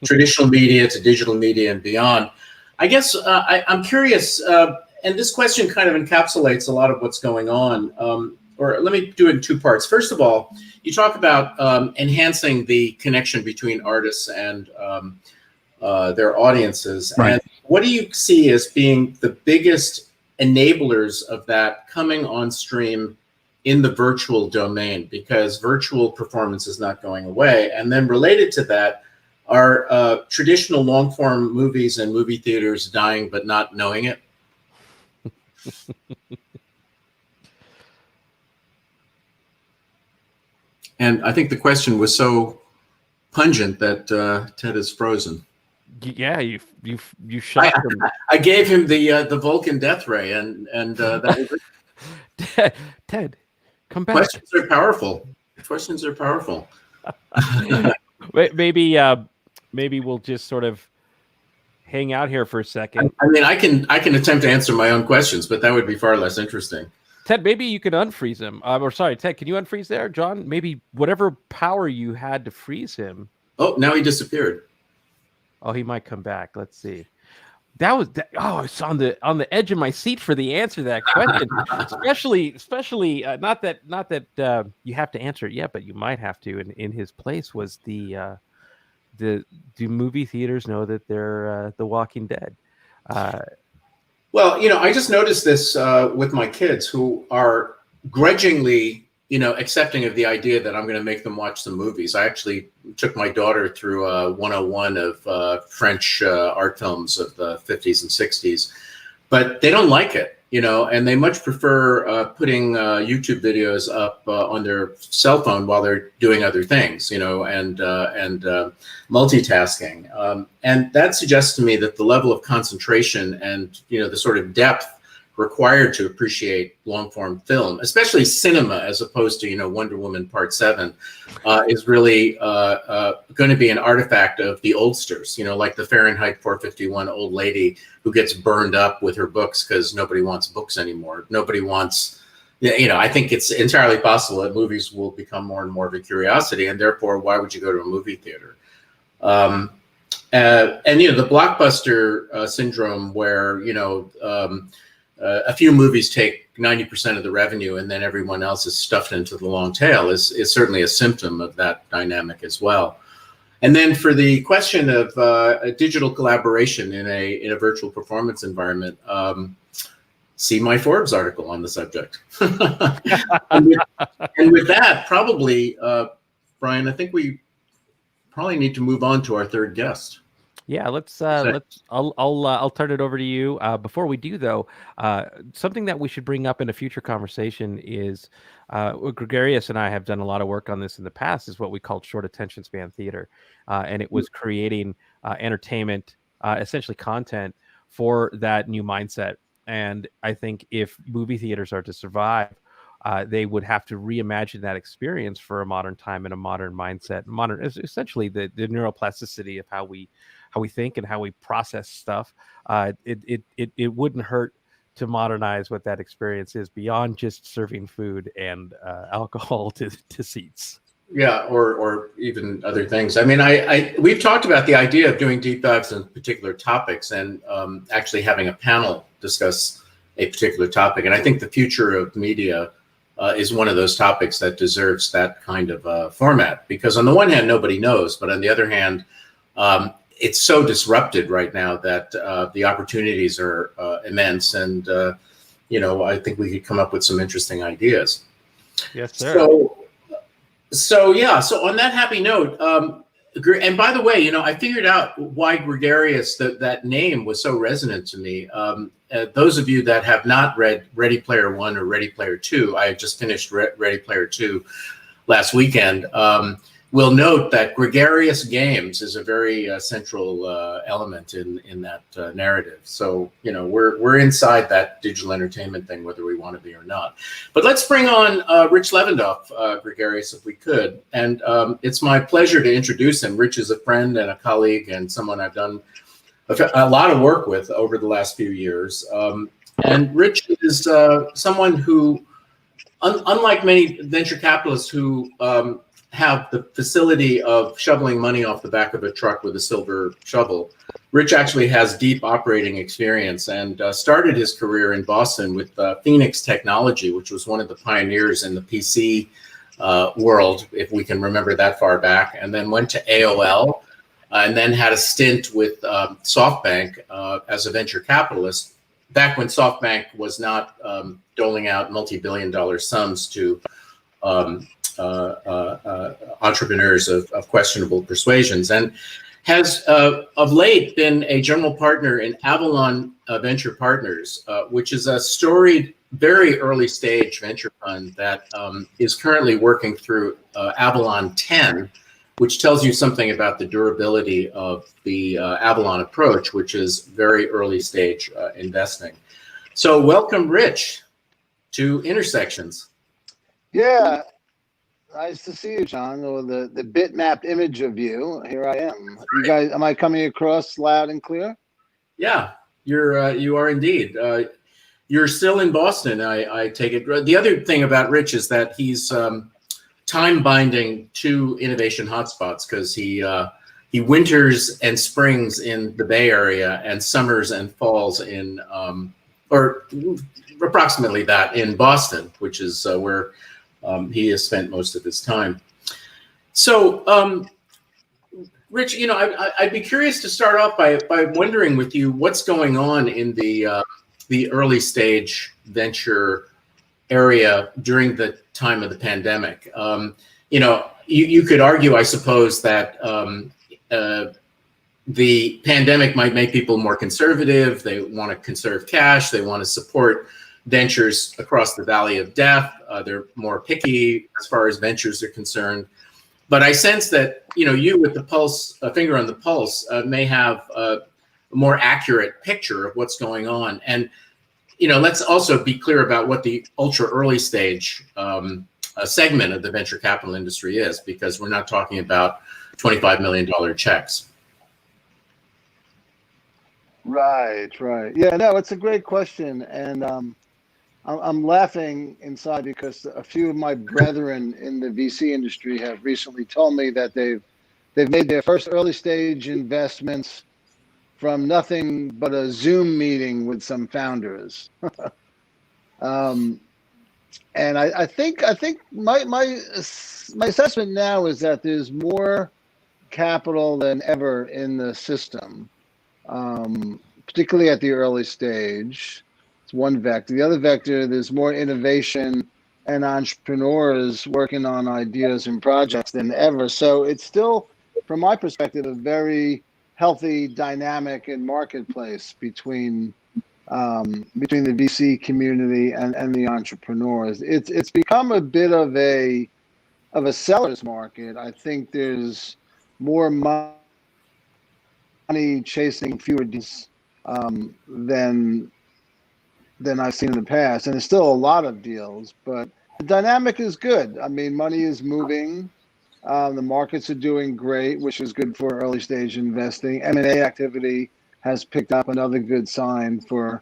traditional media to digital media and beyond. I guess I'm curious, and this question kind of encapsulates a lot of what's going on. Or let me do it in two parts. First of all, you talk about enhancing the connection between artists and their audiences. Right. And what do you see as being the biggest enablers of that coming on stream in the virtual domain? Because virtual performance is not going away. And then related to that, are traditional long form movies and movie theaters dying but not knowing it? And I think the question was so pungent that Ted is frozen. Yeah, you shot him. I gave him the Vulcan death ray, and that was Ted, come back. Questions are powerful. Questions are powerful. Maybe we'll just sort of hang out here for a second. I mean, I can attempt to answer my own questions, but that would be far less interesting. Ted, maybe you can unfreeze him. Ted, can you unfreeze there? John, maybe whatever power you had to freeze him. Oh, now he disappeared. Oh, he might come back. Let's see. I was on the edge of my seat for the answer to that question. especially not that you have to answer it yet, but you might have to. In his place was do movie theaters know that they're The Walking Dead? Well, I just noticed this with my kids, who are grudgingly, accepting of the idea that I'm going to make them watch some movies. I actually took my daughter through 101 of French art films of the 50s and 60s, but they don't like it, and they much prefer putting YouTube videos up on their cell phone while they're doing other things, and multitasking. And that suggests to me that the level of concentration and, the sort of depth required to appreciate long-form film, especially cinema, as opposed to Wonder Woman Part 7, is really going to be an artifact of the oldsters. Like the Fahrenheit 451 old lady who gets burned up with her books because nobody wants books anymore. Nobody wants. I think it's entirely possible that movies will become more and more of a curiosity, and therefore, why would you go to a movie theater? And the blockbuster syndrome, where a few movies take 90% of the revenue, and then everyone else is stuffed into the long tail, is certainly a symptom of that dynamic as well. And then for the question of a digital collaboration in a virtual performance environment, see my Forbes article on the subject. and with that, probably, Brian, I think we probably need to move on to our third guest. Yeah, I'll turn it over to you. Before we do, though, something that we should bring up in a future conversation is Gregarious and I have done a lot of work on this in the past, is what we called short attention span theater. And it was creating entertainment, essentially content for that new mindset. And I think if movie theaters are to survive, they would have to reimagine that experience for a modern time and a modern mindset. Essentially the neuroplasticity of how we think and how we process stuff. It wouldn't hurt to modernize what that experience is beyond just serving food and alcohol to seats. Yeah, or even other things. I mean, we've talked about the idea of doing deep dives on particular topics and actually having a panel discuss a particular topic. And I think the future of media is one of those topics that deserves that kind of format, because on the one hand, nobody knows, but on the other hand, it's so disrupted right now that the opportunities are immense. And, I think we could come up with some interesting ideas. Yes, sir. So on that happy note, and by the way, I figured out why gregarious, that name was so resonant to me. Those of you that have not read Ready Player One or Ready Player Two, I just finished Ready Player Two last weekend, will note that gregarious games is a very central element in that narrative. So, we're inside that digital entertainment thing, whether we want to be or not. But let's bring on Rich Levandov, gregarious, if we could. And it's my pleasure to introduce him. Rich is a friend and a colleague and someone I've done a lot of work with over the last few years. And Rich is someone who, unlike many venture capitalists who have the facility of shoveling money off the back of a truck with a silver shovel, Rich actually has deep operating experience and started his career in Boston with Phoenix Technology, which was one of the pioneers in the PC world, if we can remember that far back, and then went to AOL and then had a stint with SoftBank as a venture capitalist, back when SoftBank was not doling out multi-billion-dollar sums to entrepreneurs of questionable persuasions, and has of late been a general partner in Avalon Venture Partners, which is a storied, very early stage venture fund that is currently working through Avalon 10, which tells you something about the durability of the Avalon approach, which is very early stage investing. So welcome, Rich, to Intersections. Yeah. Nice to see you, John. Or the bitmap image of you. Here I am. You guys, am I coming across loud and clear? Yeah, you are indeed. You're still in Boston, I take it. The other thing about Rich is that he's time binding two innovation hotspots, because he winters and springs in the Bay Area and summers and falls in, or approximately that, in Boston, which is where he has spent most of his time. So, Rich, I'd be curious to start off by wondering with you what's going on in the early stage venture area during the time of the pandemic. You could argue, I suppose, that the pandemic might make people more conservative. They want to conserve cash. They want to support ventures across the valley of death. They're more picky as far as ventures are concerned. But I sense that, you with the pulse, a finger on the pulse, may have a more accurate picture of what's going on. And, let's also be clear about what the ultra early stage segment of the venture capital industry is, because we're not talking about $25 million checks. Right. Yeah, no, it's a great question. And I'm laughing inside because a few of my brethren in the VC industry have recently told me that they've made their first early stage investments from nothing but a Zoom meeting with some founders. And I think my assessment now is that there's more capital than ever in the system, particularly at the early stage. One vector. The other vector, there's more innovation and entrepreneurs working on ideas and projects than ever. So it's still, from my perspective, a very healthy dynamic in marketplace between the VC community and the entrepreneurs. It's become a bit of a seller's market. I think there's more money chasing fewer deals than I've seen in the past. And there's still a lot of deals, but the dynamic is good. I mean, money is moving. The markets are doing great, which is good for early stage investing. M&A activity has picked up, another good sign for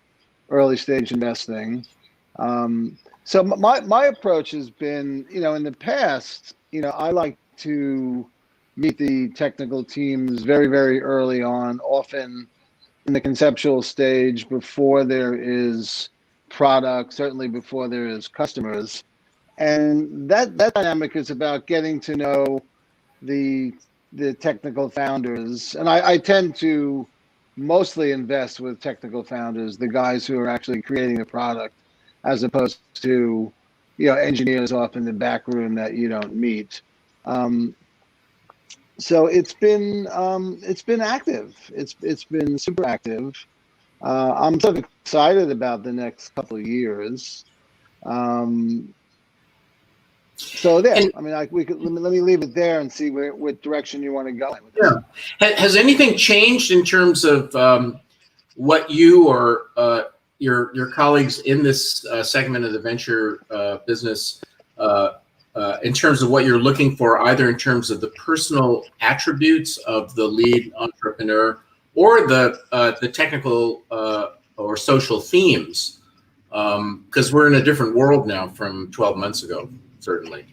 early stage investing. So my approach has been, in the past, I like to meet the technical teams very, very early on, often in the conceptual stage before there is product, certainly before there is customers. And that dynamic is about getting to know the technical founders. And I tend to mostly invest with technical founders, the guys who are actually creating the product, as opposed to engineers off in the back room that you don't meet. So it's been active. It's been super active. I'm sort of excited about the next couple of years. So there, And- I mean, like let me leave it there and see what direction you want to go in with Yeah. Has anything changed in terms of what you or your colleagues in this segment of the venture business, in terms of what you're looking for, either in terms of the personal attributes of the lead entrepreneur or the technical or social themes? Because we're in a different world now from 12 months ago, certainly.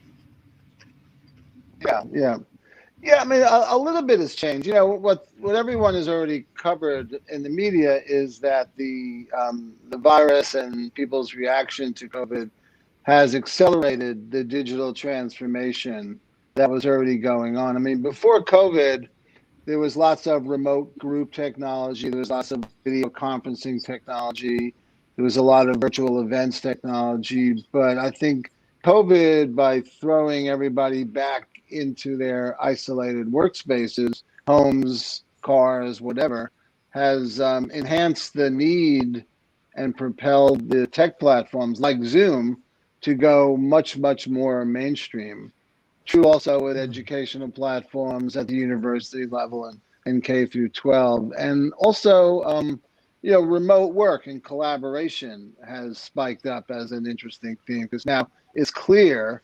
Yeah. I mean, a little bit has changed. What everyone has already covered in the media is that the virus and people's reaction to COVID has accelerated the digital transformation that was already going on. I mean, before COVID, there was lots of remote group technology. There was lots of video conferencing technology. There was a lot of virtual events technology. But I think COVID, by throwing everybody back into their isolated workspaces, homes, cars, whatever, has enhanced the need and propelled the tech platforms like Zoom to go much, much more mainstream. True also with educational platforms at the university level and K through 12. And also, remote work and collaboration has spiked up as an interesting theme, because now it's clear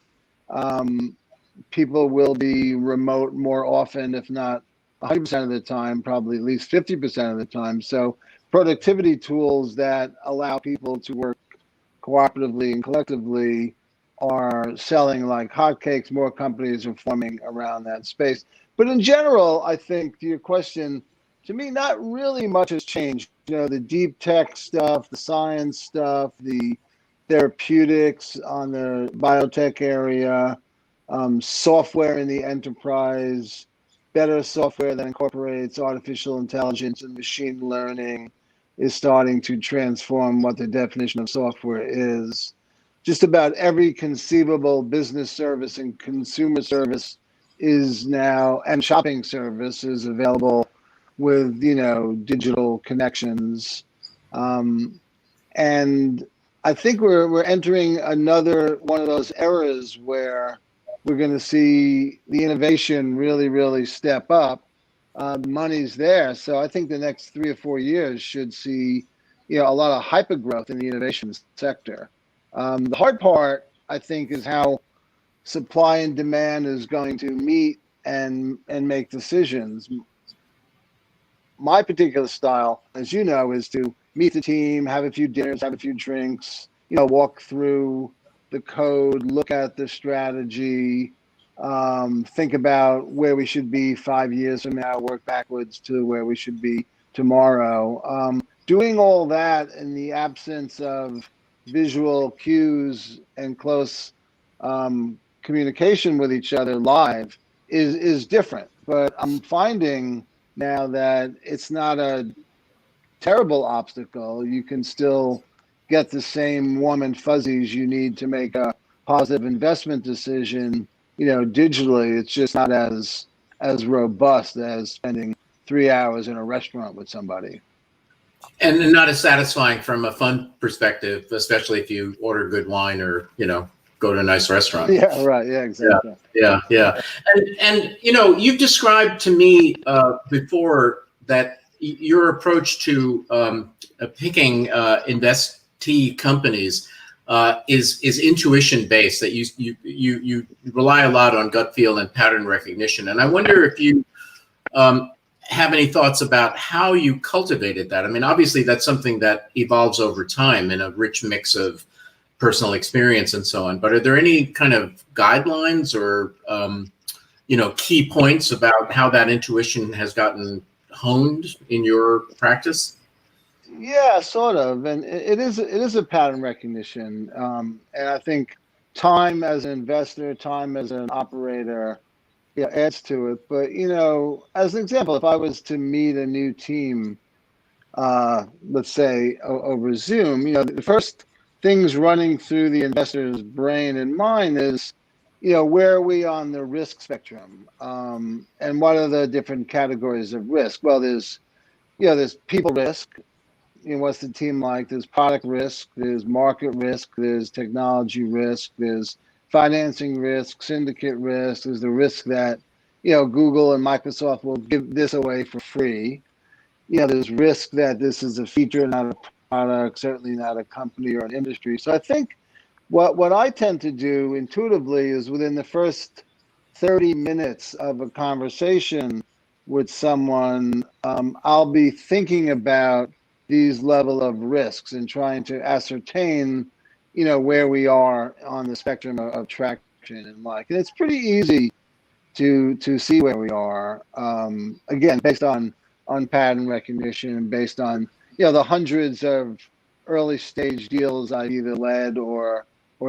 people will be remote more often, if not 100% of the time, probably at least 50% of the time. So productivity tools that allow people to work cooperatively and collectively are selling like hotcakes. More companies are forming around that space. But in general, I think, to your question, to me, not really much has changed. The deep tech stuff, the science stuff, the therapeutics on the biotech area, software in the enterprise, better software that incorporates artificial intelligence and machine learning is starting to transform what the definition of software is. Just about every conceivable business service and consumer service is now, and shopping service is available with, digital connections. And I think we're entering another one of those eras where we're going to see the innovation really, really step up. The money's there. So I think the next 3 or 4 years should see, a lot of hyper growth in the innovation sector. The hard part, I think, is how supply and demand is going to meet and make decisions. My particular style, as you know, is to meet the team, have a few dinners, have a few drinks, walk through the code, look at the strategy, think about where we should be 5 years from now, work backwards to where we should be tomorrow. Doing all that in the absence of visual cues and close communication with each other live is different. But I'm finding now that it's not a terrible obstacle. You can still get the same warm and fuzzies you need to make a positive investment decision, digitally. It's just not as robust as spending 3 hours in a restaurant with somebody. And not as satisfying from a fun perspective, especially if you order good wine or, go to a nice restaurant. Yeah, right. Yeah, exactly. Yeah. And you've described to me before that your approach to picking investee companies is intuition based, that you rely a lot on gut feel and pattern recognition. And I wonder if you have any thoughts about how you cultivated that. I mean, obviously that's something that evolves over time in a rich mix of personal experience and so on. But are there any kind of guidelines or key points about how that intuition has gotten honed in your practice? Yeah, sort of, and it is a pattern recognition, and I think time as an investor, time as an operator, adds to it. But as an example, if I was to meet a new team, let's say over Zoom, the first things running through the investor's brain and mind is, where are we on the risk spectrum, and what are the different categories of risk? Well, there's people risk. What's the team like? There's product risk, there's market risk, there's technology risk, there's financing risk, syndicate risk, there's the risk that, Google and Microsoft will give this away for free. There's risk that this is a feature, not a product, certainly not a company or an industry. So I think what I tend to do intuitively is within the first 30 minutes of a conversation with someone, I'll be thinking about these level of risks and trying to ascertain, where we are on the spectrum of traction and like. And it's pretty easy to see where we are. Again, based on pattern recognition and based on the hundreds of early stage deals I've either led or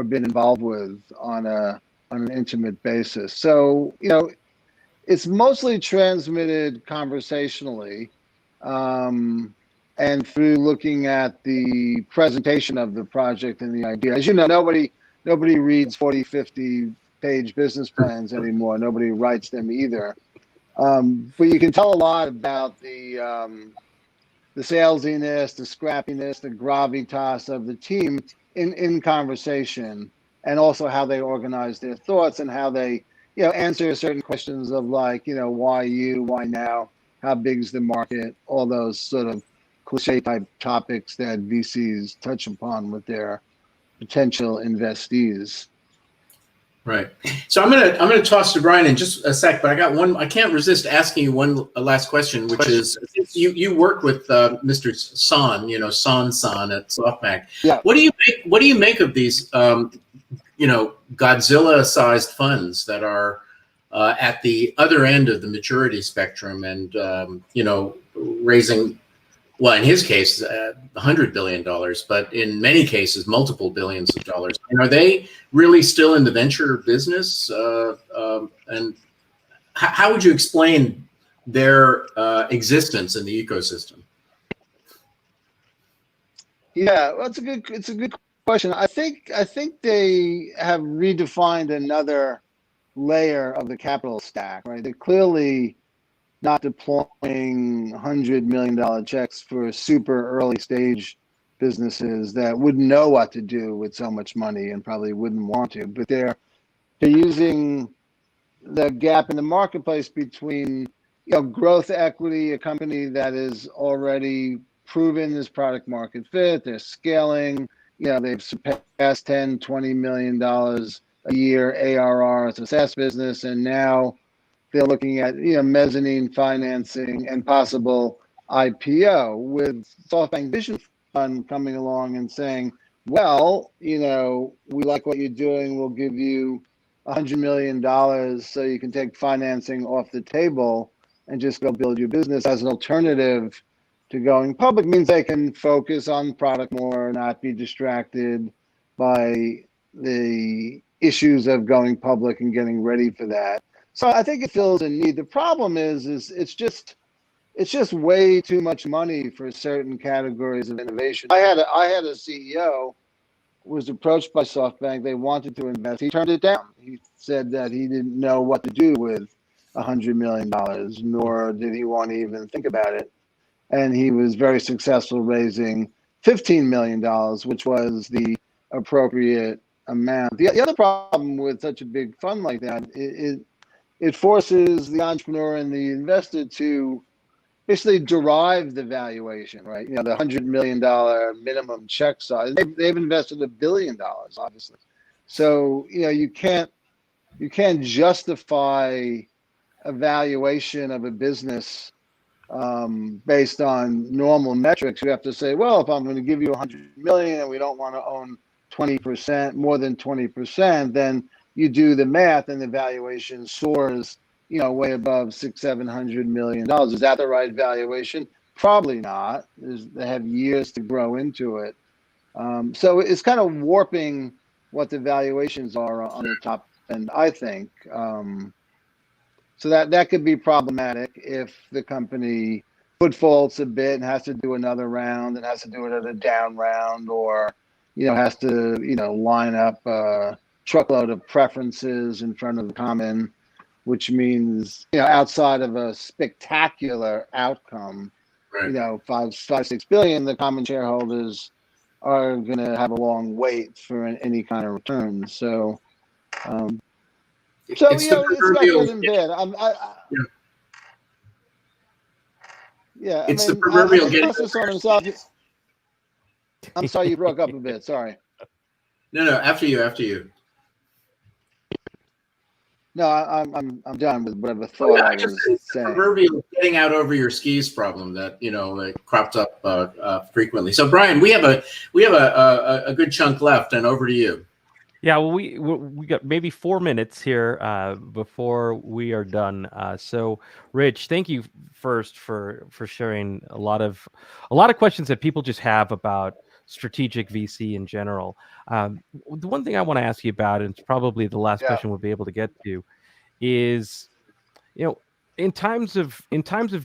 been involved with on an intimate basis. So it's mostly transmitted conversationally. And through looking at the presentation of the project and the idea. As you know, nobody reads 40, 50-page business plans anymore. Nobody writes them either. But you can tell a lot about the salesiness, the scrappiness, the gravitas of the team in conversation, and also how they organize their thoughts and how they answer certain questions of like, why you, why now, how big's the market, all those sort of cliche type topics that VCs touch upon with their potential investees. Right. So I'm gonna toss to Brian in just a sec, but I got one. I can't resist asking you one last question, which is you work with Mr. Son, Son at SoftBank. Yeah. What do you make of these Godzilla-sized funds that are at the other end of the maturity spectrum and raising? Well, in his case, $100 billion, but in many cases, multiple billions of dollars. And are they really still in the venture business? And how would you explain their existence in the ecosystem? Yeah, well, it's a good question. I think they have redefined another layer of the capital stack, right? They're clearly not deploying $100 million checks for super early stage businesses that wouldn't know what to do with so much money and probably wouldn't want to. But they're using the gap in the marketplace between growth equity, a company that is already proven this product market fit. They're scaling. They've surpassed $10-20 million a year ARR as a SaaS business, and now they're looking at mezzanine financing and possible IPO, with SoftBank Vision Fund coming along and saying, well, we like what you're doing. We'll give you $100 million so you can take financing off the table and just go build your business as an alternative to going public. Means they can focus on product more, not be distracted by the issues of going public and getting ready for that. So I think it fills a need. The problem is it's just way too much money for certain categories of innovation. I had a CEO was approached by SoftBank. They wanted to invest. He turned it down. He said that he didn't know what to do with $100 million, nor did he want to even think about it. And he was very successful raising $15 million, which was the appropriate amount. The other problem with such a big fund like that is it forces the entrepreneur and the investor to basically derive the valuation, right? The $100 million minimum check size. They've invested $1 billion, obviously. So you can't justify a valuation of a business based on normal metrics. You have to say, well, if I'm going to give you $100 million and we don't want to own 20%, more than 20%, then you do the math and the valuation soars, way above $600-700 million. Is that the right valuation? Probably not. They have years to grow into it. So it's kind of warping what the valuations are on the top end, I think. So that could be problematic if the company foot faults a bit and has to do another round and has to do it at a down round, or has to line up a truckload of preferences in front of the common, which means outside of a spectacular outcome, Right. 5-6 billion, the common shareholders are going to have a long wait for any kind of return. So It's the it's got proverbial. good and bad. It's the I'm proverbial in the getting. process on himself. I'm sorry, you broke up a bit. Sorry. No, after you. No, I'm done with whatever Oh, thought yeah, I I just was said it's the saying. proverbial getting out over your skis problem that it crops up frequently. So Brian, we have a good chunk left, and over to you. Yeah, well, we got maybe 4 minutes here before we are done. So, Rich, thank you first for sharing a lot of questions that people just have about strategic VC in general. The one thing I want to ask you about, and it's probably the last Yeah. question we'll be able to get to, is in times of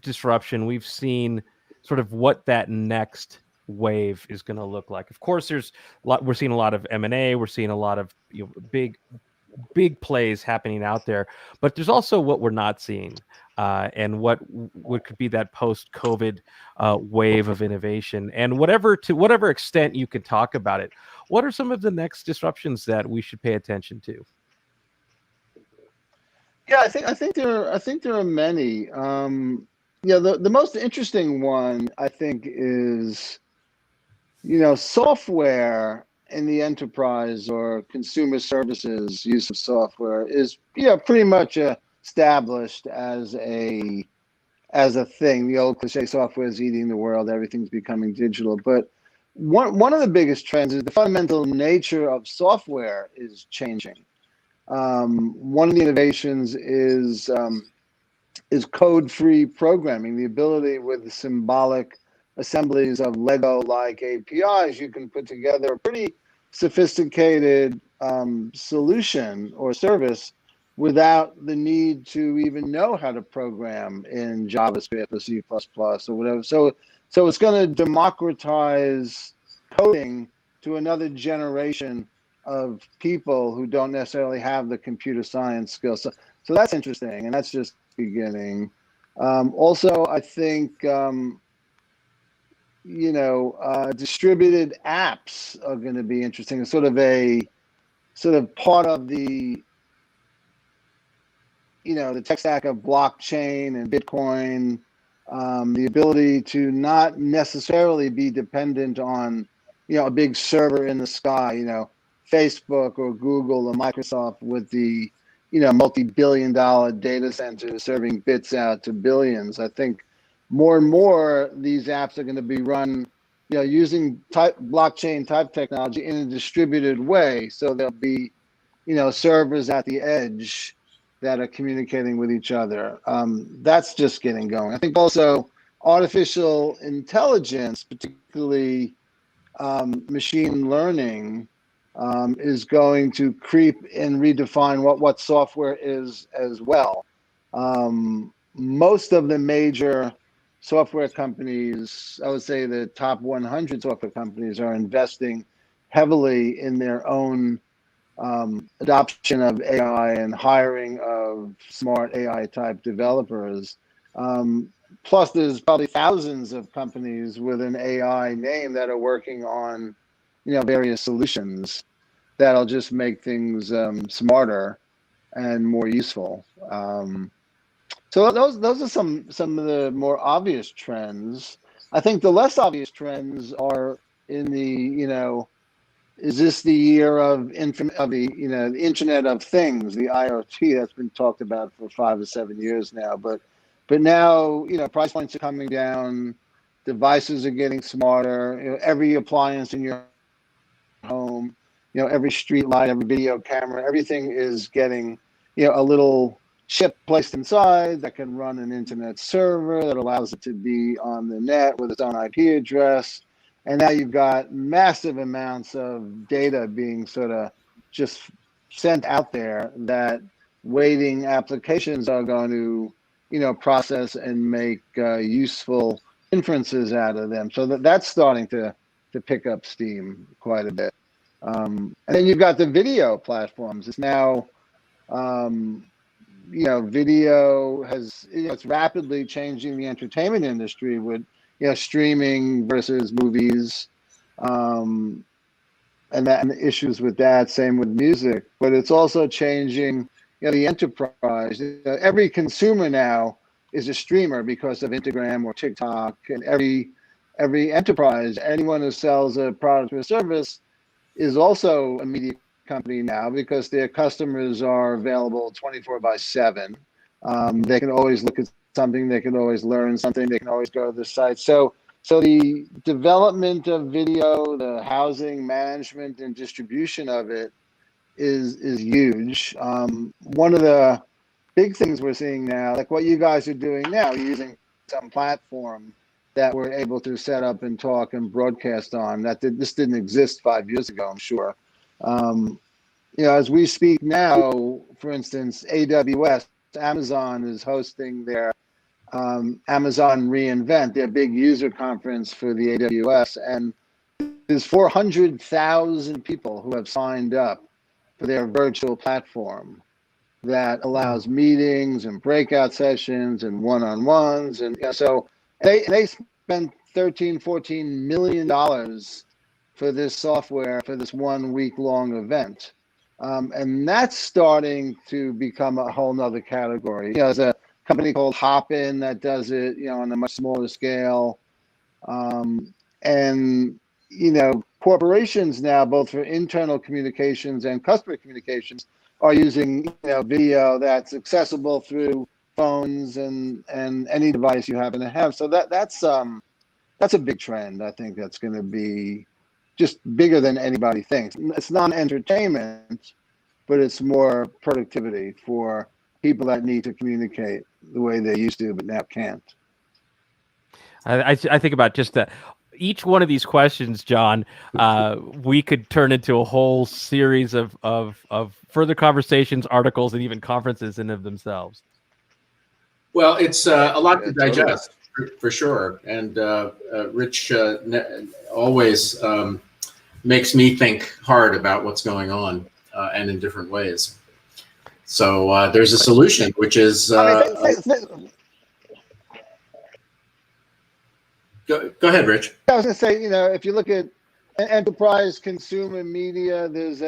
disruption, we've seen sort of what that next wave is going to look like. Of course, we're seeing a lot of M&A, we're seeing a lot of big plays happening out there, but there's also what we're not seeing, and what could be that post-COVID wave of innovation, and to whatever extent you can talk about it. What are some of the next disruptions that we should pay attention to? Yeah, I think there are many. The most interesting one I think is software in the enterprise or consumer services use of software is pretty much established as a thing. The old cliche, software is eating the world, everything's becoming digital. But one of the biggest trends is the fundamental nature of software is changing. One of the innovations is code-free programming, the ability with the symbolic assemblies of Lego-like APIs, you can put together a pretty sophisticated solution or service without the need to even know how to program in JavaScript or C++ or whatever. So it's going to democratize coding to another generation of people who don't necessarily have the computer science skills. So that's interesting, and that's just beginning. Also, I think distributed apps are going to be interesting. It's sort of part of the the tech stack of blockchain and Bitcoin. The ability to not necessarily be dependent on a big server in the sky. Facebook or Google or Microsoft with the multi-billion-dollar data centers serving bits out to billions. I think more and more these apps are going to be run using blockchain type technology in a distributed way. So there'll be servers at the edge that are communicating with each other. That's just getting going. I think also artificial intelligence, particularly machine learning, is going to creep and redefine what software is as well. Most of the major software companies, I would say the top 100 software companies, are investing heavily in their own adoption of AI and hiring of smart AI type developers. Plus, there's probably thousands of companies with an AI name that are working on various solutions that'll just make things smarter and more useful. So those are some of the more obvious trends. I think the less obvious trends are in the is this the year of the Internet of Things, the IoT that's been talked about for 5 or 7 years now, but now price points are coming down, devices are getting smarter. Every appliance in your home every street light, every video camera, everything is getting, a little chip placed inside that can run an internet server that allows it to be on the net with its own IP address. And now you've got massive amounts of data being sort of just sent out there that waiting applications are going to, process and make useful inferences out of them. So that's starting to pick up steam quite a bit. And then you've got the video platforms. It's now, video has, it's rapidly changing the entertainment industry with, streaming versus movies, and the issues with that. Same with music, but it's also changing, the enterprise. Every consumer now is a streamer because of Instagram or TikTok, and every enterprise, anyone who sells a product or a service, is also a media company now because their customers are available 24/7. They can always look at something, they can always learn something, they can always go to the site. So the development of video, the housing, management, and distribution of it is huge. One of the big things we're seeing now, like what you guys are doing now, using some platform that we're able to set up and talk and broadcast on, this didn't exist 5 years ago, I'm sure. As we speak now, for instance, AWS, Amazon is hosting their Amazon reInvent, their big user conference for the AWS, and there's 400,000 people who have signed up for their virtual platform that allows meetings and breakout sessions and one-on-ones, and so they spent $13-14 million for this software for this 1 week long event. And that's starting to become a whole nother category. There's a company called Hopin that does it, on a much smaller scale. And, corporations now, both for internal communications and customer communications, are using, video that's accessible through phones and any device you happen to have. So that's a big trend. I think that's going to be just bigger than anybody thinks. It's not entertainment, but it's more productivity for people that need to communicate the way they used to, but now can't. I think about just each one of these questions, John, we could turn into a whole series of further conversations, articles, and even conferences in of themselves. Well, it's a lot to digest, for sure. And Rich always makes me think hard about what's going on, and in different ways. So there's a solution, which is... Go ahead, Rich. I was going to say, if you look at enterprise consumer media, there's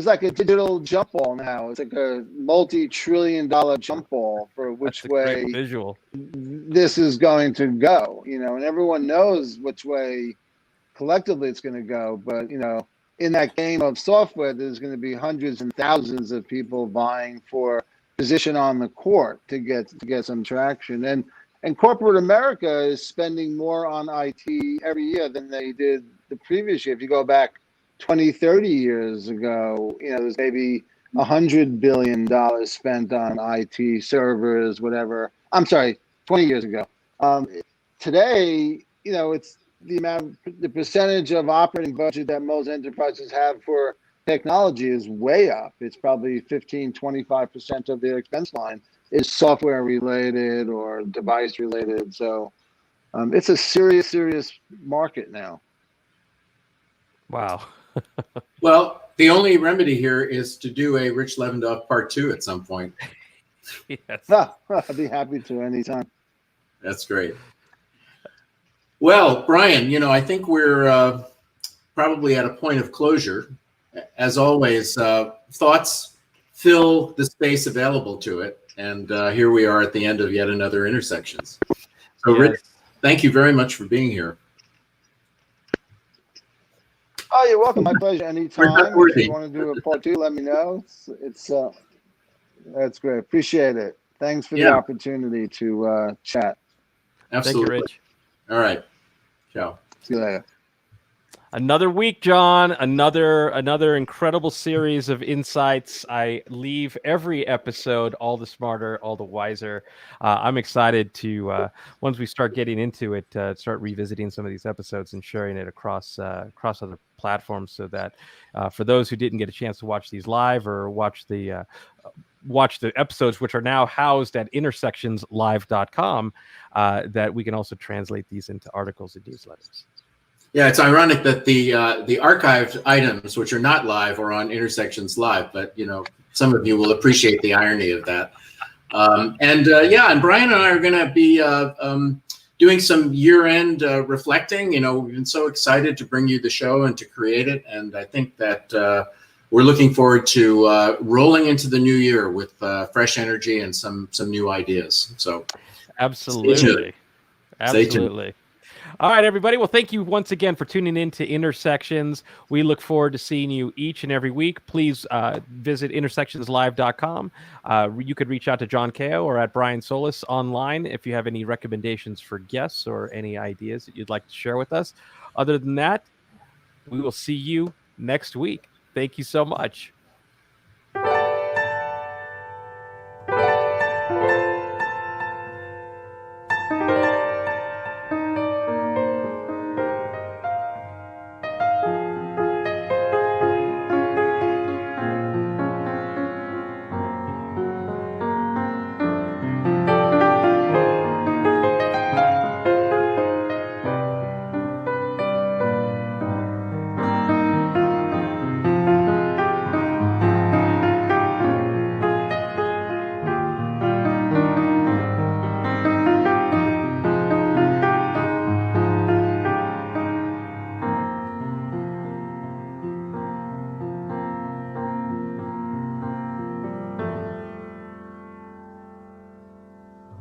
like a digital jump ball now. It's like a multi-trillion-dollar jump ball for which way visual this is going to go. And everyone knows which way collectively it's going to go. But in that game of software, there's going to be hundreds and thousands of people vying for position on the court to get some traction. And corporate America is spending more on IT every year than they did the previous year. If you go back 20, 30 years ago, there's maybe $100 billion spent on IT servers, whatever. I'm sorry, 20 years ago. Today, it's the percentage of operating budget that most enterprises have for technology is way up. It's probably 15, 25% of their expense line is software related or device related. So it's a serious market now. Wow. Well, the only remedy here is to do a Rich Levandov part 2 at some point. Yes. I'd be happy to anytime. That's great. Well, Brian, I think we're probably at a point of closure. As always, thoughts fill the space available to it. And here we are at the end of yet another Intersections. So, Yes. Rich, thank you very much for being here. Oh, you're welcome. My pleasure. Anytime. If you want to do a part 2, let me know. It's that's great. Appreciate it. Thanks for the opportunity to chat. Absolutely. Thank you, Rich. All right. Ciao. See you later. Another week, John. Another incredible series of insights. I leave every episode all the smarter, all the wiser. I'm excited to once we start getting into it, start revisiting some of these episodes and sharing it across other platforms, so that for those who didn't get a chance to watch these live or watch the episodes, which are now housed at intersectionslive.com, that we can also translate these into articles and newsletters. Yeah, it's ironic that the archived items, which are not live, are on Intersections Live, but some of you will appreciate the irony of that. And Brian and I are going to be doing some year-end reflecting. We've been so excited to bring you the show and to create it, and I think that we're looking forward to rolling into the new year with fresh energy and some new ideas. So, absolutely. Stay tuned. All right, everybody. Well, thank you once again for tuning in to Intersections. We look forward to seeing you each and every week. Please visit intersectionslive.com. You could reach out to John Kao or at Brian Solis online if you have any recommendations for guests or any ideas that you'd like to share with us. Other than that, we will see you next week. Thank you so much.